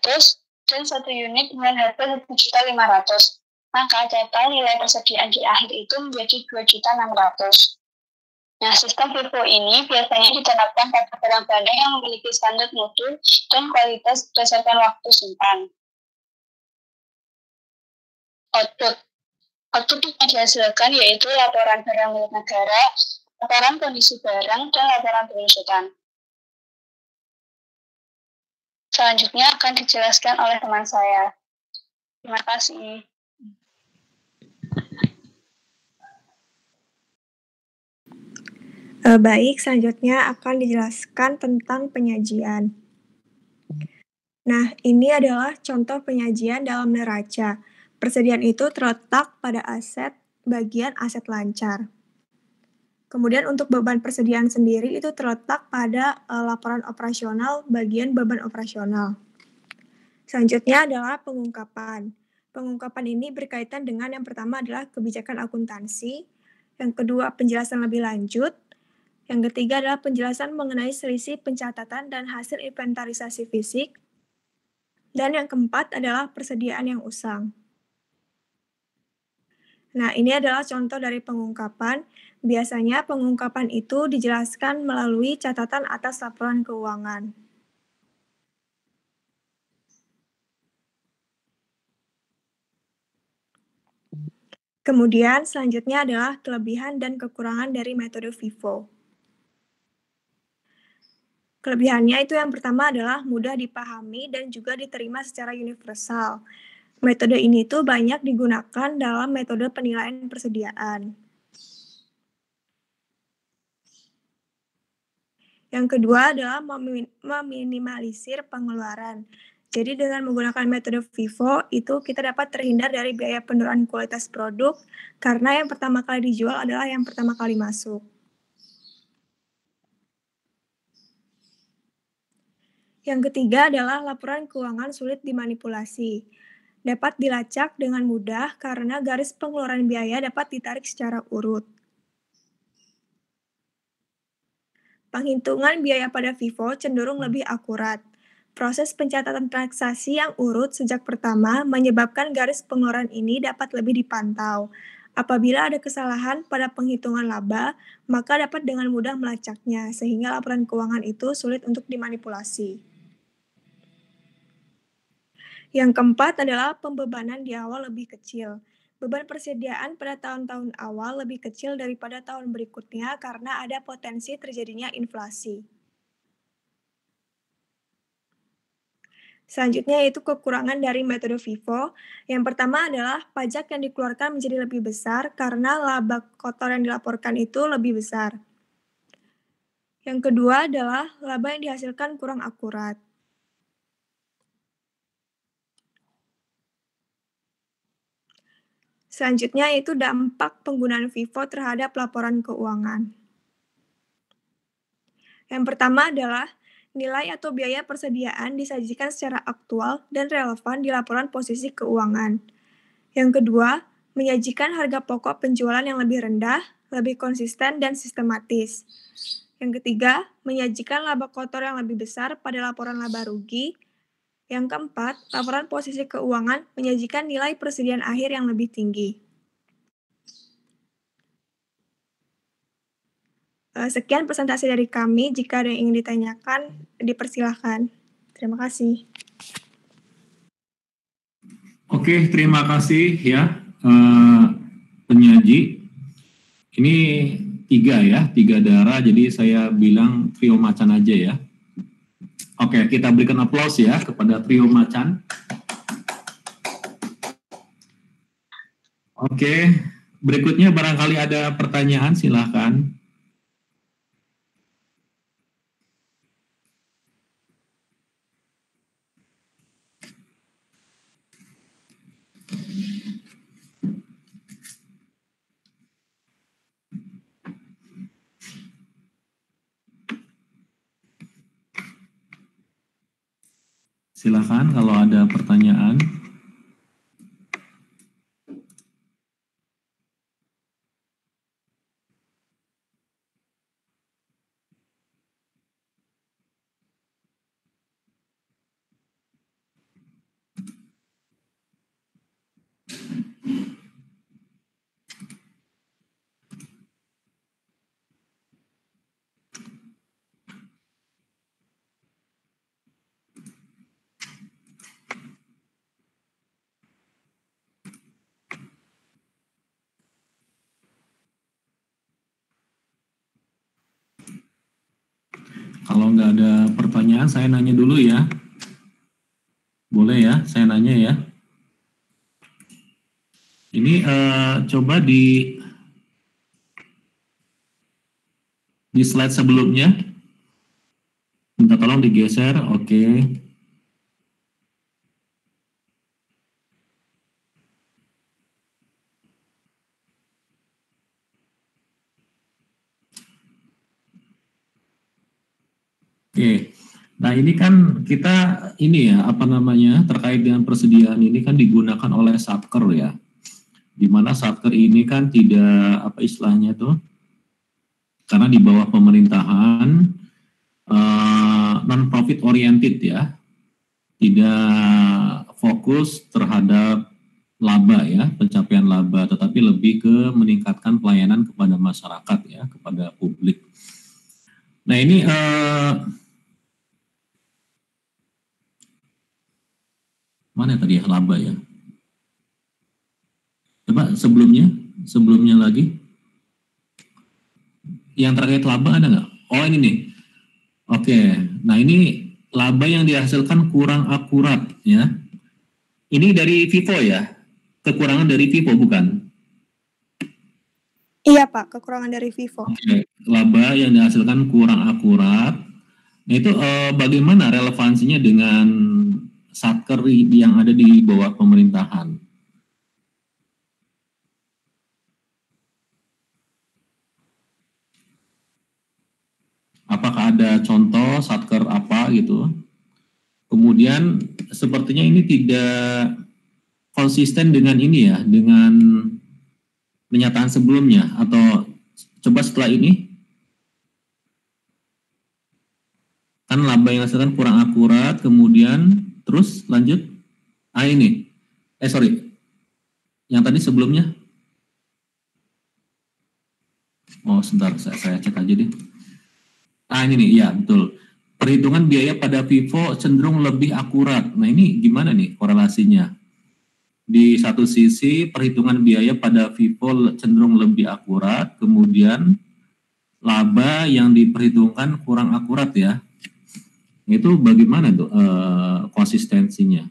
dan 1 unit dengan harga 1.500.000. Maka total nilai persediaan di akhir itu menjadi 2.600.000. Nah, sistem FIFO ini biasanya diterapkan pada barang-barang yang memiliki standar mutu dan kualitas berdasarkan waktu simpan. Output yang dihasilkan yaitu laporan barang milik negara, laporan kondisi barang, dan laporan pengusutan. Selanjutnya akan dijelaskan oleh teman saya. Terima kasih. Baik, selanjutnya akan dijelaskan tentang penyajian. Nah, ini adalah contoh penyajian dalam neraca. Persediaan itu terletak pada aset bagian aset lancar. Kemudian untuk beban persediaan sendiri itu terletak pada laporan operasional bagian beban operasional. Selanjutnya adalah pengungkapan. Pengungkapan ini berkaitan dengan yang pertama adalah kebijakan akuntansi, yang kedua penjelasan lebih lanjut, yang ketiga adalah penjelasan mengenai selisih pencatatan dan hasil inventarisasi fisik, dan yang keempat adalah persediaan yang usang. Nah, ini adalah contoh dari pengungkapan. Biasanya pengungkapan itu dijelaskan melalui catatan atas laporan keuangan. Kemudian selanjutnya adalah kelebihan dan kekurangan dari metode FIFO. Kelebihannya itu yang pertama adalah mudah dipahami dan juga diterima secara universal. Metode ini tuh banyak digunakan dalam metode penilaian persediaan. Yang kedua adalah meminimalisir pengeluaran. Jadi dengan menggunakan metode FIFO itu kita dapat terhindar dari biaya penurunan kualitas produk karena yang pertama kali dijual adalah yang pertama kali masuk. Yang ketiga adalah laporan keuangan sulit dimanipulasi. Dapat dilacak dengan mudah karena garis pengeluaran biaya dapat ditarik secara urut. Penghitungan biaya pada FIFO cenderung lebih akurat. Proses pencatatan transaksi yang urut sejak pertama menyebabkan garis pengeluaran ini dapat lebih dipantau. Apabila ada kesalahan pada penghitungan laba, maka dapat dengan mudah melacaknya, sehingga laporan keuangan itu sulit untuk dimanipulasi. Yang keempat adalah pembebanan di awal lebih kecil. Beban persediaan pada tahun-tahun awal lebih kecil daripada tahun berikutnya karena ada potensi terjadinya inflasi. Selanjutnya yaitu kekurangan dari metode FIFO. Yang pertama adalah pajak yang dikeluarkan menjadi lebih besar karena laba kotor yang dilaporkan itu lebih besar. Yang kedua adalah laba yang dihasilkan kurang akurat. Selanjutnya yaitu dampak penggunaan FIFO terhadap laporan keuangan. Yang pertama adalah nilai atau biaya persediaan disajikan secara aktual dan relevan di laporan posisi keuangan. Yang kedua, menyajikan harga pokok penjualan yang lebih rendah, lebih konsisten dan sistematis. Yang ketiga, menyajikan laba kotor yang lebih besar pada laporan laba rugi. Yang keempat, laporan posisi keuangan menyajikan nilai persediaan akhir yang lebih tinggi. Sekian presentasi dari kami. Jika ada yang ingin ditanyakan, dipersilahkan. Terima kasih. Oke, terima kasih ya penyaji. Ini 3 ya, 3 darah, jadi saya bilang trio macan aja ya. Oke, kita berikan aplaus ya kepada trio macan. Oke, berikutnya barangkali ada pertanyaan, silahkan. Silahkan kalau ada pertanyaan. Kalau nggak ada pertanyaan, saya nanya dulu ya. Boleh ya, saya nanya ya. Ini coba di slide sebelumnya, minta tolong digeser, oke. Oke, nah ini kan kita ini ya apa namanya terkait dengan persediaan ini kan digunakan oleh Satker ya, di mana Satker ini kan tidak apa istilahnya tuh, karena di bawah pemerintahan non-profit oriented ya, tidak fokus terhadap laba ya, pencapaian laba, tetapi lebih ke meningkatkan pelayanan kepada masyarakat ya, kepada publik. Nah ini mana tadi ya laba ya? Coba sebelumnya lagi. Yang terkait laba ada nggak? Oh ini nih. Oke, nah ini laba yang dihasilkan kurang akurat ya. Ini dari Vivo ya? Kekurangan dari Vivo bukan? Iya Pak, kekurangan dari Vivo. Oke, laba yang dihasilkan kurang akurat. Nah itu bagaimana relevansinya dengan Satker yang ada di bawah pemerintahan? Apakah ada contoh Satker apa gitu? Kemudian sepertinya ini tidak konsisten dengan ini ya, dengan pernyataan sebelumnya, atau coba setelah ini kan laba yang dihasilkan kurang akurat, kemudian terus lanjut ini yang tadi sebelumnya, oh sebentar saya cek aja deh. Ini nih ya betul, perhitungan biaya pada Vivo cenderung lebih akurat. Nah ini gimana nih korelasinya? Di satu sisi perhitungan biaya pada Vivo cenderung lebih akurat, kemudian laba yang diperhitungkan kurang akurat ya. Itu bagaimana tuh konsistensinya?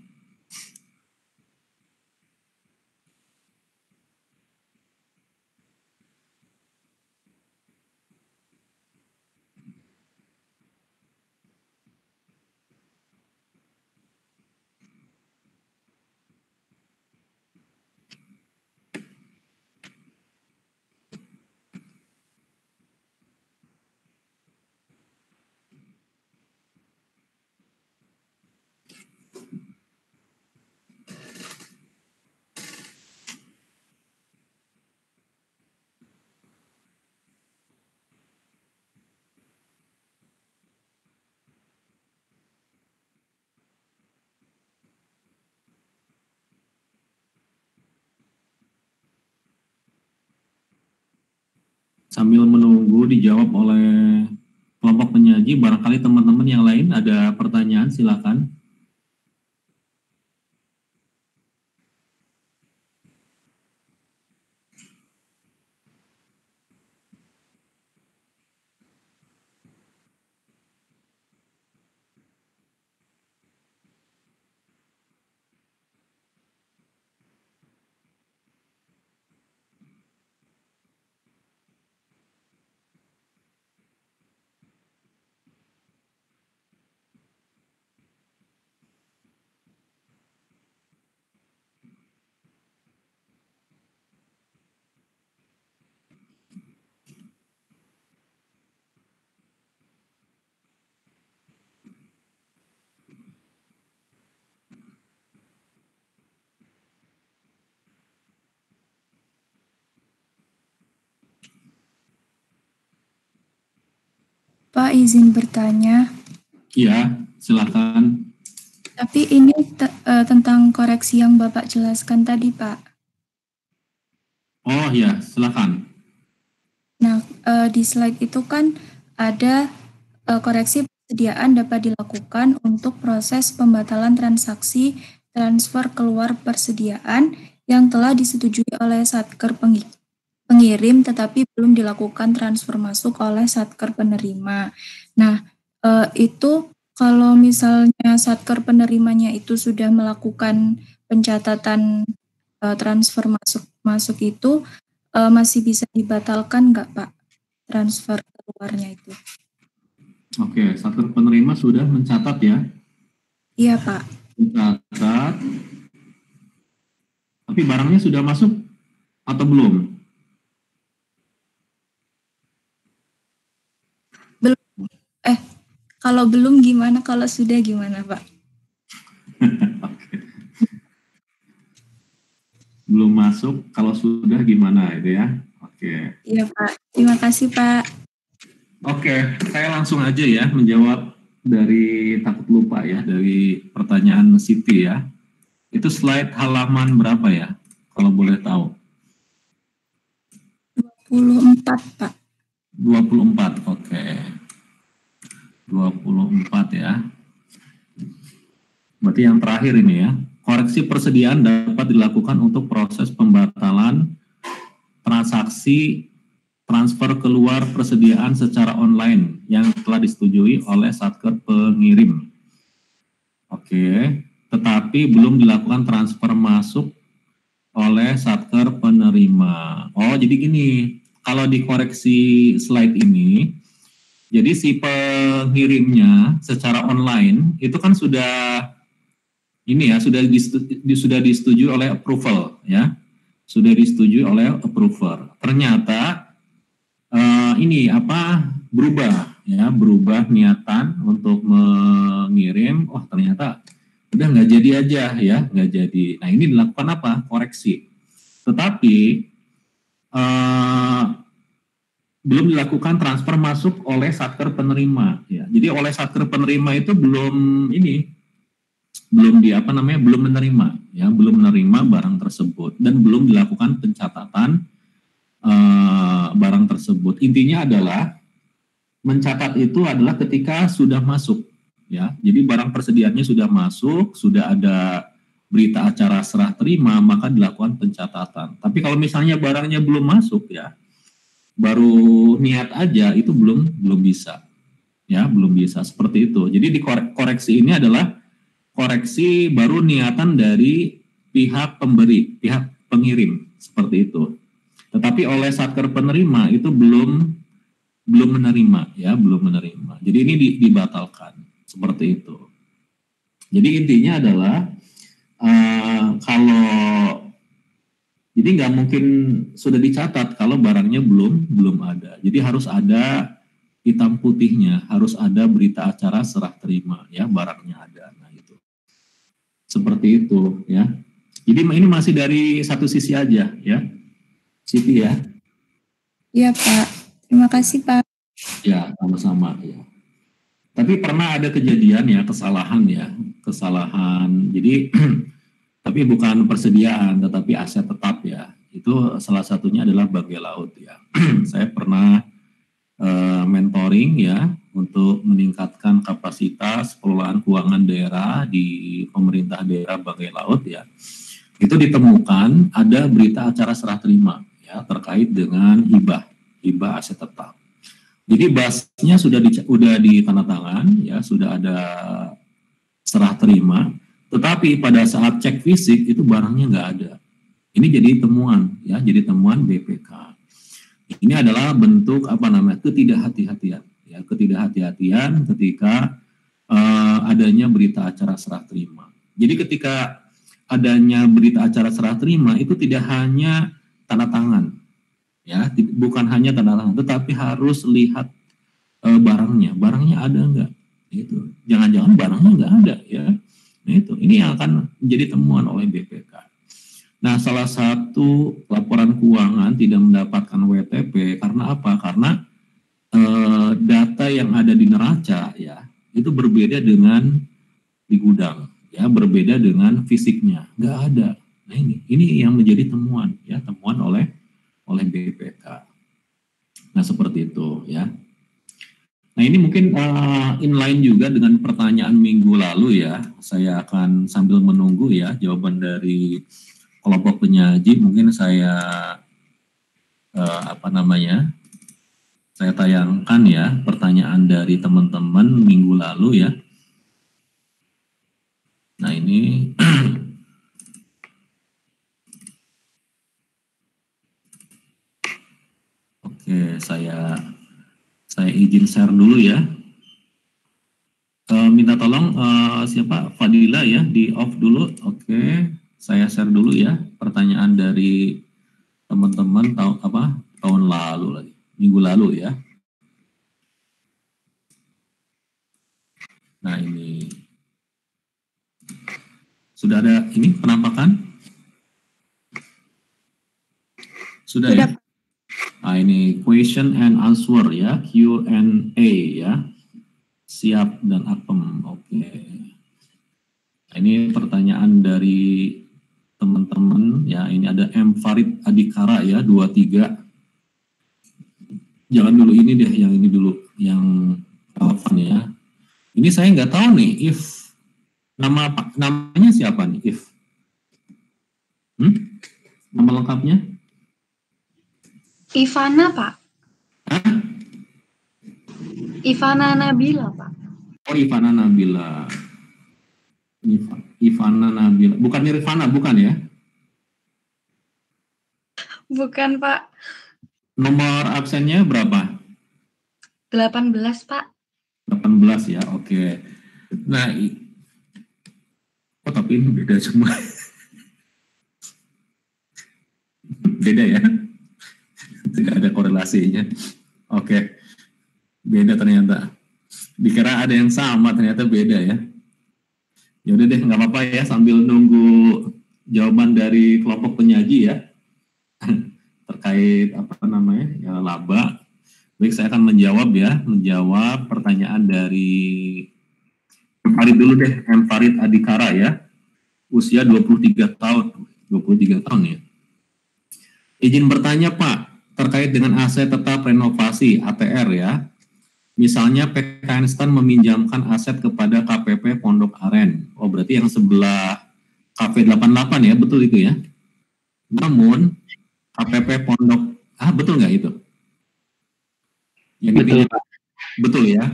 Sambil menunggu dijawab oleh kelompok penyaji, barangkali teman-teman yang lain ada pertanyaan, silakan. Pak, izin bertanya. Iya, silakan. Tapi ini tentang koreksi yang Bapak jelaskan tadi, Pak. Oh ya, silakan. Nah, di slide itu kan ada koreksi persediaan dapat dilakukan untuk proses pembatalan transaksi transfer keluar persediaan yang telah disetujui oleh Satker pengirim tetapi belum dilakukan transfer masuk oleh Satker penerima. Nah, itu kalau misalnya Satker penerimanya itu sudah melakukan pencatatan transfer masuk itu masih bisa dibatalkan nggak, Pak, transfer keluarnya itu? Oke, Satker penerima sudah mencatat ya? Iya, Pak. Mencatat. Tapi barangnya sudah masuk atau belum? Belum. Kalau belum gimana? Kalau sudah gimana, Pak? Belum masuk, kalau sudah gimana itu ya? Oke. Iya, Pak. Terima kasih, Pak. Oke, saya langsung aja ya menjawab dari takut lupa ya, dari pertanyaan Siti ya. Itu slide halaman berapa ya, kalau boleh tahu? 24, Pak. 24, oke. 24 ya. Berarti yang terakhir ini ya. Koreksi persediaan dapat dilakukan untuk proses pembatalan transaksi transfer keluar persediaan secara online yang telah disetujui oleh Satker pengirim. Oke, tetapi belum dilakukan transfer masuk oleh Satker penerima. Oh, jadi gini, kalau dikoreksi slide ini, jadi si pengirimnya secara online itu kan sudah ini ya, sudah disetujui oleh approval ya, sudah disetujui oleh approver. Ternyata ini berubah ya, berubah niatan untuk mengirim. Oh, ternyata udah nggak jadi aja ya, nggak jadi. Nah, ini dilakukan apa? Koreksi. Tetapi belum dilakukan transfer masuk oleh Satker penerima ya. Jadi oleh Satker penerima itu belum menerima ya, belum menerima barang tersebut dan belum dilakukan pencatatan barang tersebut. Intinya adalah mencatat itu adalah ketika sudah masuk ya. Jadi barang persediaannya sudah masuk, sudah ada berita acara serah terima, maka dilakukan pencatatan. Tapi kalau misalnya barangnya belum masuk ya, baru niat aja, itu belum bisa ya, belum bisa seperti itu. Jadi di koreksi ini adalah koreksi baru niatan dari pihak pemberi, pihak pengirim seperti itu. Tetapi oleh Satker penerima itu belum menerima ya, belum menerima. Jadi ini dibatalkan seperti itu. Jadi intinya adalah kalau jadi nggak mungkin sudah dicatat kalau barangnya belum ada. Jadi harus ada hitam putihnya, harus ada berita acara serah terima ya, barangnya ada. Nah itu seperti itu ya. Jadi ini masih dari satu sisi aja ya, Siti ya. Iya, Pak. Terima kasih, Pak. Ya, sama-sama ya. Tapi pernah ada kejadian ya, kesalahan. Jadi tapi bukan persediaan, tetapi aset tetap ya. Itu salah satunya adalah bangkai laut ya. Saya pernah mentoring ya untuk meningkatkan kapasitas pengelolaan keuangan daerah di pemerintah daerah bangkai laut ya. Itu ditemukan ada berita acara serah terima ya terkait dengan hibah aset tetap. Jadi basnya sudah ditandatangan ya, sudah ada serah terima, tetapi pada saat cek fisik itu barangnya nggak ada. Ini jadi temuan ya, jadi temuan BPK. Ini adalah bentuk ketidakhati-hatian ya, ketidakhati-hatian ketika adanya berita acara serah terima. Jadi ketika adanya berita acara serah terima itu tidak hanya tanda tangan ya, bukan hanya tanda tangan, tetapi harus lihat barangnya ada nggak, itu jangan-jangan barangnya nggak ada ya. Nah itu, ini yang akan menjadi temuan oleh BPK. Nah salah satu laporan keuangan tidak mendapatkan WTP karena apa? Karena data yang ada di neraca ya itu berbeda dengan di gudang, ya berbeda dengan fisiknya, nggak ada. Nah ini yang menjadi temuan oleh BPK. Nah seperti itu ya. Nah ini mungkin inline juga dengan pertanyaan minggu lalu ya. Saya akan sambil menunggu ya jawaban dari kelompok penyaji. Mungkin saya saya tayangkan ya pertanyaan dari teman-teman minggu lalu ya. Nah ini oke, saya izin share dulu ya. Minta tolong siapa? Fadila ya, di off dulu. Oke, saya share dulu ya pertanyaan dari teman-teman tahun lalu lagi, minggu lalu ya. Nah ini sudah ada ini penampakan? Sudah ya? Nah ini question and answer ya, Q&A ya. Siap dan apem, oke. Nah, ini pertanyaan dari teman-teman ya. Ini ada M. Farid Adikara ya, 23. Jangan dulu ini deh, yang ini dulu, yang relevan ya. Ini saya nggak tahu nih, if namanya siapa nih, if? Nama lengkapnya? Ivana, Pak. Hah? Ivana Nabila, Pak. Oh, Ivana Nabila. Ivana Nabila. Bukan Nirvana, bukan ya? Bukan, Pak. Nomor absennya berapa? 18, Pak. 18 ya, oke. Nah, tapi ini beda semua. Beda ya? Tidak ada korelasinya. Oke. Beda ternyata. Dikira ada yang sama, ternyata beda ya. Ya udah deh, nggak apa-apa ya, sambil nunggu jawaban dari kelompok penyaji ya. Terkait ya, laba. Baik, saya akan menjawab pertanyaan dari Farid dulu deh, M. Farid Adikara ya. Usia 23 tahun. 23 tahun ya. Izin bertanya Pak, terkait dengan aset tetap renovasi ATR ya. Misalnya PKN STAN meminjamkan aset kepada KPP Pondok Aren. Oh berarti yang sebelah KP 88 ya, betul itu ya. Namun KPP Pondok, betul nggak itu? Yang betul, Pak. Betul ya.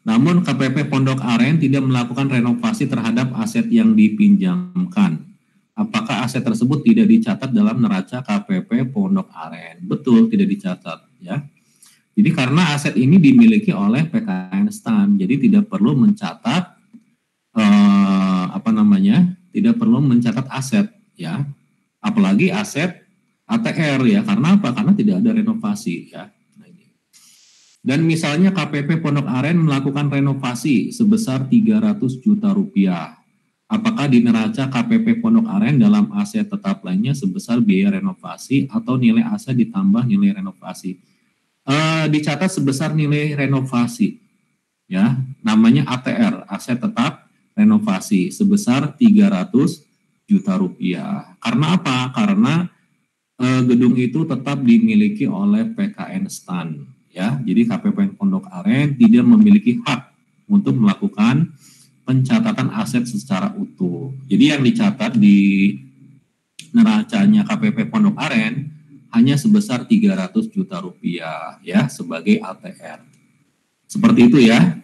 Namun KPP Pondok Aren tidak melakukan renovasi terhadap aset yang dipinjamkan. Apakah aset tersebut tidak dicatat dalam neraca KPP Pondok Aren? Betul, tidak dicatat ya. Jadi karena aset ini dimiliki oleh PKN STAN, jadi tidak perlu mencatat tidak perlu mencatat aset ya. Apalagi aset ATR ya. Karena apa? Karena tidak ada renovasi ya. Dan misalnya KPP Pondok Aren melakukan renovasi sebesar 300 juta rupiah. Apakah di neraca KPP Pondok Aren dalam aset tetap lainnya sebesar biaya renovasi atau nilai aset ditambah nilai renovasi? Dicatat sebesar nilai renovasi. Ya, namanya ATR, aset tetap renovasi sebesar 300 juta rupiah. Karena apa? Karena gedung itu tetap dimiliki oleh PKN STAN. Ya, jadi KPP Pondok Aren tidak memiliki hak untuk melakukan pencatatan aset secara utuh. Jadi yang dicatat di neracanya KPP Pondok Aren hanya sebesar 300 juta rupiah ya sebagai ATR. Seperti itu ya.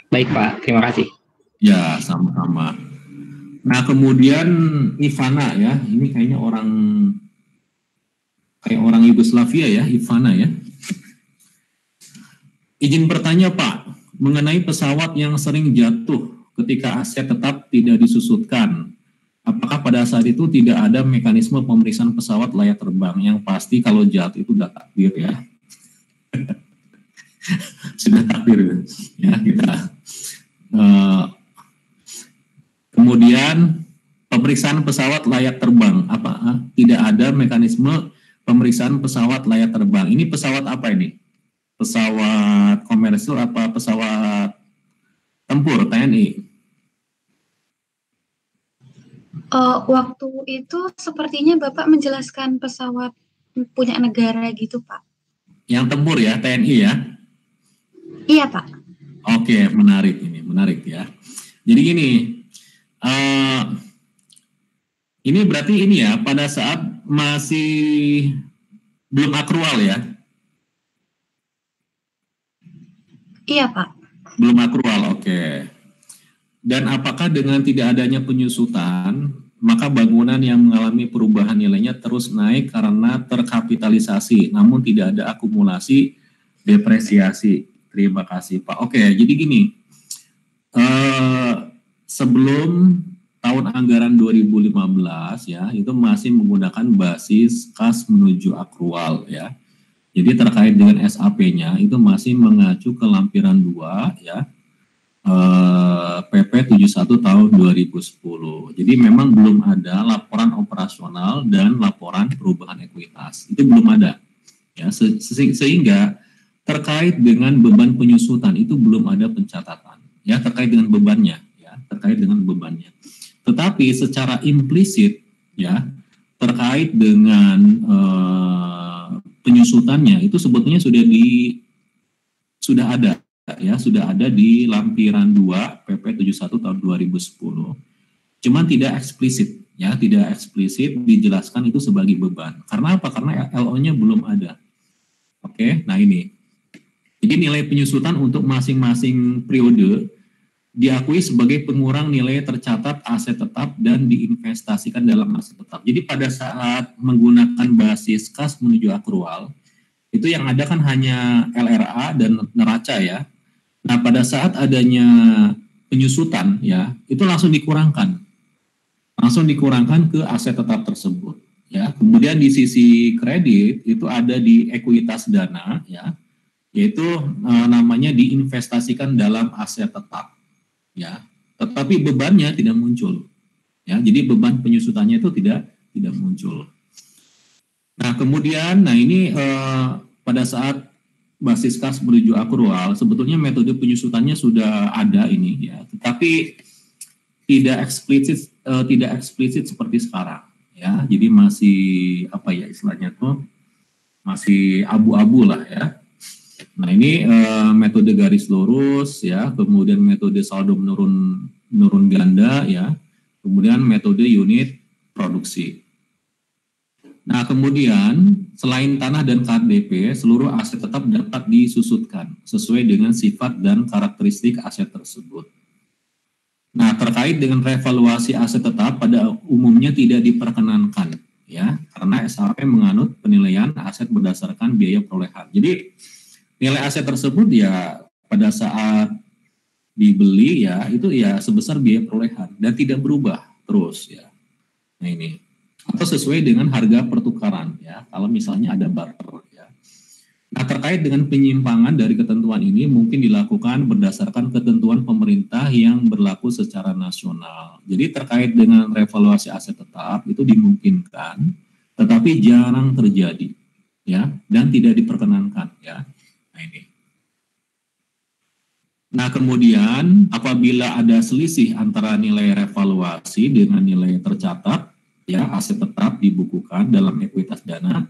Baik Pak, terima kasih. Ya, sama-sama. Nah, kemudian Ivana ya, ini kayaknya kayak orang Yugoslavia ya, Ivana ya. Izin bertanya Pak, mengenai pesawat yang sering jatuh ketika aset tetap tidak disusutkan. Apakah pada saat itu tidak ada mekanisme pemeriksaan pesawat layak terbang? Yang pasti kalau jatuh itu udah takdir ya. Sudah takdir ya kita. Kemudian pemeriksaan pesawat layak terbang. Tidak ada mekanisme pemeriksaan pesawat layak terbang. Ini pesawat apa ini? Pesawat komersil apa pesawat tempur TNI? Waktu itu sepertinya Bapak menjelaskan pesawat punya negara gitu, Pak. Yang tempur ya, TNI ya? Iya, Pak. Oke, menarik ya. Jadi gini, ini berarti ini ya, pada saat masih belum akrual ya? Iya, Pak. Belum akrual, oke. Dan apakah dengan tidak adanya penyusutan, maka bangunan yang mengalami perubahan nilainya terus naik karena terkapitalisasi, namun tidak ada akumulasi depresiasi. Terima kasih Pak. Oke, jadi gini, sebelum tahun anggaran 2015 ya, itu masih menggunakan basis kas menuju akrual ya. Jadi terkait dengan SAP-nya itu masih mengacu ke lampiran 2 ya. PP 71 tahun 2010. Jadi memang belum ada laporan operasional dan laporan perubahan ekuitas. Itu belum ada. Ya, sehingga terkait dengan beban penyusutan itu belum ada pencatatan. Ya, terkait dengan bebannya, ya, terkait dengan bebannya. Tetapi secara implisit ya, terkait dengan penyusutannya itu sebetulnya sudah ada di lampiran 2 PP 71 tahun 2010. Cuman tidak eksplisit ya, tidak eksplisit dijelaskan itu sebagai beban. Karena apa? Karena LO-nya belum ada. Oke, nah ini. Jadi nilai penyusutan untuk masing-masing periode diakui sebagai pengurang nilai tercatat aset tetap dan diinvestasikan dalam aset tetap. Jadi pada saat menggunakan basis kas menuju akrual, itu yang ada kan hanya LRA dan neraca ya. Nah pada saat adanya penyusutan ya, itu langsung dikurangkan ke aset tetap tersebut ya. Kemudian di sisi kredit itu ada di ekuitas dana ya, yaitu namanya diinvestasikan dalam aset tetap ya, tetapi bebannya tidak muncul ya. Jadi beban penyusutannya itu tidak muncul. Nah kemudian ini pada saat basis kas menuju akrual sebetulnya metode penyusutannya sudah ada ini ya, tetapi tidak eksplisit seperti sekarang ya. Jadi masih apa ya istilahnya tuh masih abu-abu lah ya. Nah ini metode garis lurus ya, kemudian metode saldo menurun ganda ya, kemudian metode unit produksi. Nah kemudian selain tanah dan KDP, seluruh aset tetap dapat disusutkan sesuai dengan sifat dan karakteristik aset tersebut. Nah terkait dengan revaluasi aset tetap pada umumnya tidak diperkenankan ya, karena SAP menganut penilaian aset berdasarkan biaya perolehan. Jadi nilai aset tersebut ya pada saat dibeli ya itu ya sebesar biaya perolehan dan tidak berubah terus ya. Nah ini atau sesuai dengan harga pertukaran ya kalau misalnya ada barter ya. Nah terkait dengan penyimpangan dari ketentuan ini mungkin dilakukan berdasarkan ketentuan pemerintah yang berlaku secara nasional. Jadi terkait dengan revaluasi aset tetap itu dimungkinkan tetapi jarang terjadi ya dan tidak diperkenankan ya. Nah kemudian apabila ada selisih antara nilai revaluasi dengan nilai tercatat ya aset tetap dibukukan dalam ekuitas dana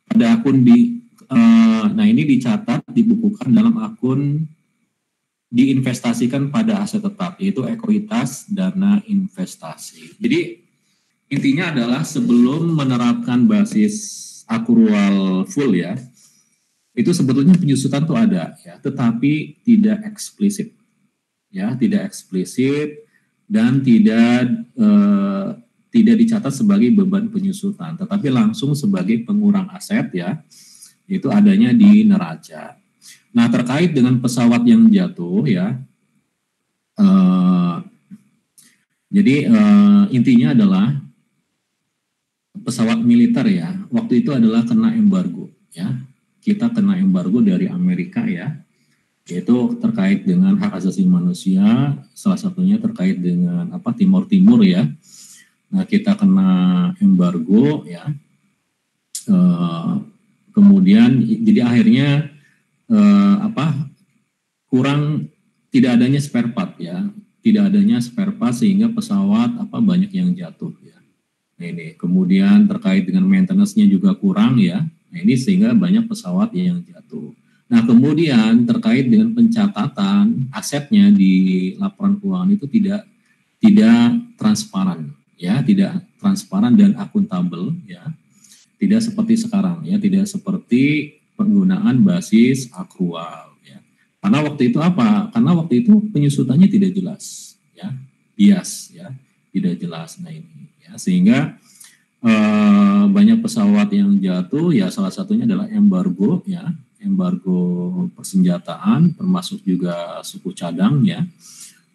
pada akun nah ini dicatat dibukukan dalam akun diinvestasikan pada aset tetap yaitu ekuitas dana investasi. Jadi intinya adalah sebelum menerapkan basis akrual full ya, itu sebetulnya penyusutan tuh ada ya, tetapi tidak eksplisit ya, tidak eksplisit dan tidak dicatat sebagai beban penyusutan, tetapi langsung sebagai pengurang aset ya, itu adanya di neraca. Nah terkait dengan pesawat yang jatuh ya, jadi intinya adalah pesawat militer ya, waktu itu adalah kena embargo ya. Kita kena embargo dari Amerika ya, yaitu terkait dengan hak asasi manusia, salah satunya terkait dengan Timur ya. Nah kita kena embargo ya, kemudian jadi akhirnya kurang, tidak adanya spare part ya, tidak adanya spare part sehingga pesawat banyak yang jatuh ya. Nah, ini kemudian terkait dengan maintenance-nya juga kurang ya. Nah, ini sehingga banyak pesawat yang jatuh. Nah, kemudian terkait dengan pencatatan asetnya di laporan keuangan itu tidak transparan ya, tidak transparan dan akuntabel ya. Tidak seperti sekarang ya, tidak seperti penggunaan basis akrual ya. Karena waktu itu Karena waktu itu penyusutannya tidak jelas ya, bias ya, tidak jelas. Nah, ini ya, sehingga banyak pesawat yang jatuh ya, salah satunya adalah embargo ya, embargo persenjataan termasuk juga suku cadang ya.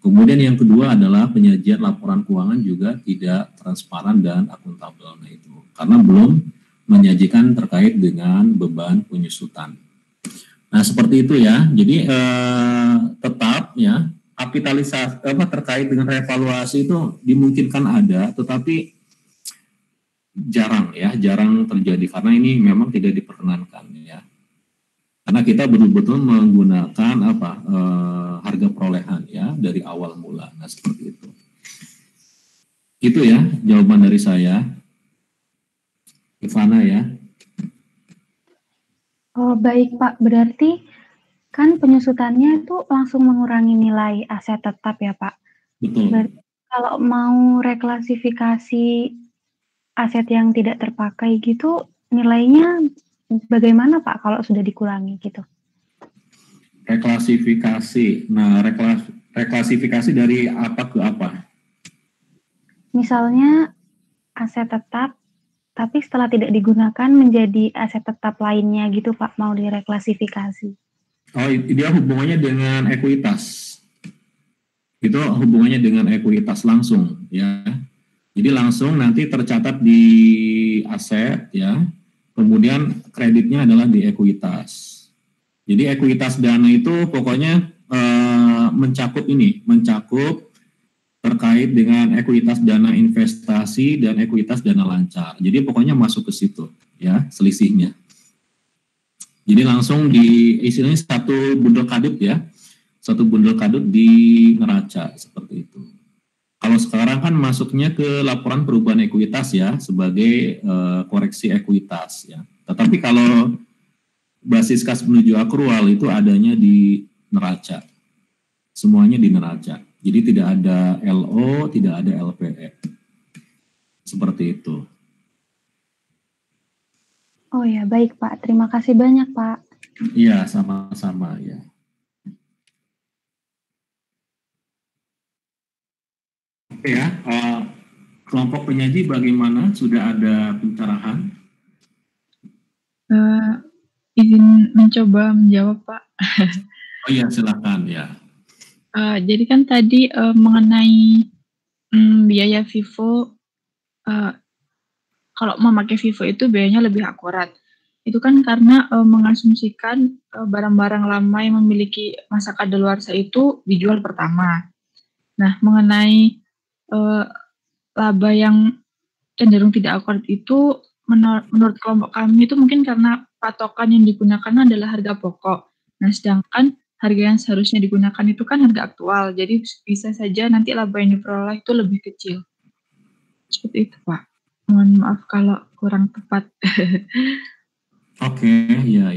Kemudian yang kedua adalah penyajian laporan keuangan juga tidak transparan dan akuntabel. Nah, itu karena belum menyajikan terkait dengan beban penyusutan. Nah, seperti itu ya. Jadi tetap ya kapitalisasi terkait dengan revaluasi itu dimungkinkan ada, tetapi jarang terjadi karena ini memang tidak diperkenankan ya. Karena kita betul-betul menggunakan harga perolehan ya dari awal mula. Nah, seperti itu. Itu ya jawaban dari saya. Ivana ya. Oh, baik Pak, berarti kan penyusutannya itu langsung mengurangi nilai aset tetap ya Pak? Betul. Berarti kalau mau reklasifikasi aset yang tidak terpakai gitu, nilainya bagaimana Pak kalau sudah dikurangi gitu? Reklasifikasi. Nah, reklasifikasi dari apa ke apa? Misalnya aset tetap, tapi setelah tidak digunakan menjadi aset tetap lainnya gitu Pak, mau direklasifikasi. Oh, dia hubungannya dengan ekuitas. Itu hubungannya dengan ekuitas langsung ya. Jadi langsung nanti tercatat di aset ya. Kemudian kreditnya adalah di ekuitas. Jadi ekuitas dana itu pokoknya mencakup terkait dengan ekuitas dana investasi dan ekuitas dana lancar. Jadi pokoknya masuk ke situ ya selisihnya. Jadi langsung istilahnya satu bundel kadut ya, satu bundel kadut di neraca seperti itu. Kalau sekarang kan masuknya ke laporan perubahan ekuitas ya sebagai koreksi ekuitas ya. Tetapi kalau basis kas menuju akrual itu adanya di neraca, semuanya di neraca. Jadi tidak ada LO, tidak ada LPE. Seperti itu. Oh ya, baik Pak. Terima kasih banyak Pak. Iya, sama-sama ya. Oke ya, kelompok penyaji bagaimana? Sudah ada pencerahan? Izin mencoba menjawab Pak. Oh iya, silakan ya. Jadi kan tadi mengenai biaya FIFO, kalau memakai FIFO itu biayanya lebih akurat. Itu kan karena mengasumsikan barang-barang lama yang memiliki masa kadaluarsa itu dijual pertama. Nah, mengenai laba yang cenderung tidak akurat itu menurut kelompok kami itu mungkin karena patokan yang digunakan adalah harga pokok. Nah, sedangkan harga yang seharusnya digunakan itu kan harga aktual, jadi bisa saja nanti laba yang diperoleh itu lebih kecil. Seperti itu, Pak. Mohon maaf kalau kurang tepat. Oke, ya.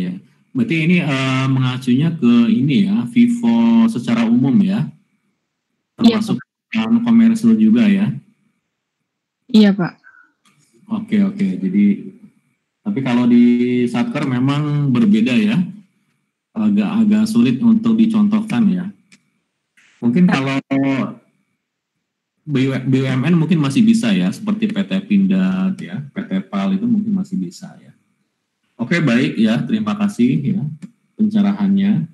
Berarti ini mengacunya ke ini ya, FIFO secara umum ya, termasuk komersil juga ya. Iya, Pak. Oke. Jadi, tapi kalau di Satker memang berbeda ya. Agak sulit untuk dicontohkan ya. Mungkin kalau BUMN mungkin masih bisa ya, seperti PT Pindad ya, PT PAL itu mungkin masih bisa ya. Oke, baik ya, terima kasih ya pencerahannya.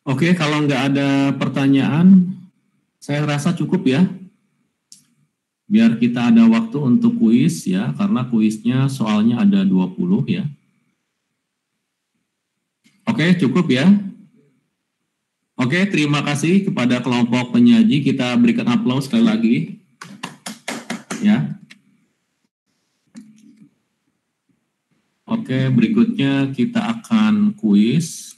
Oke, kalau nggak ada pertanyaan, saya rasa cukup ya. Biar kita ada waktu untuk kuis ya, karena kuisnya soalnya ada 20 ya. Oke, cukup ya. Oke, terima kasih kepada kelompok penyaji. Kita berikan aplaus sekali lagi. Ya. Oke, berikutnya kita akan kuis.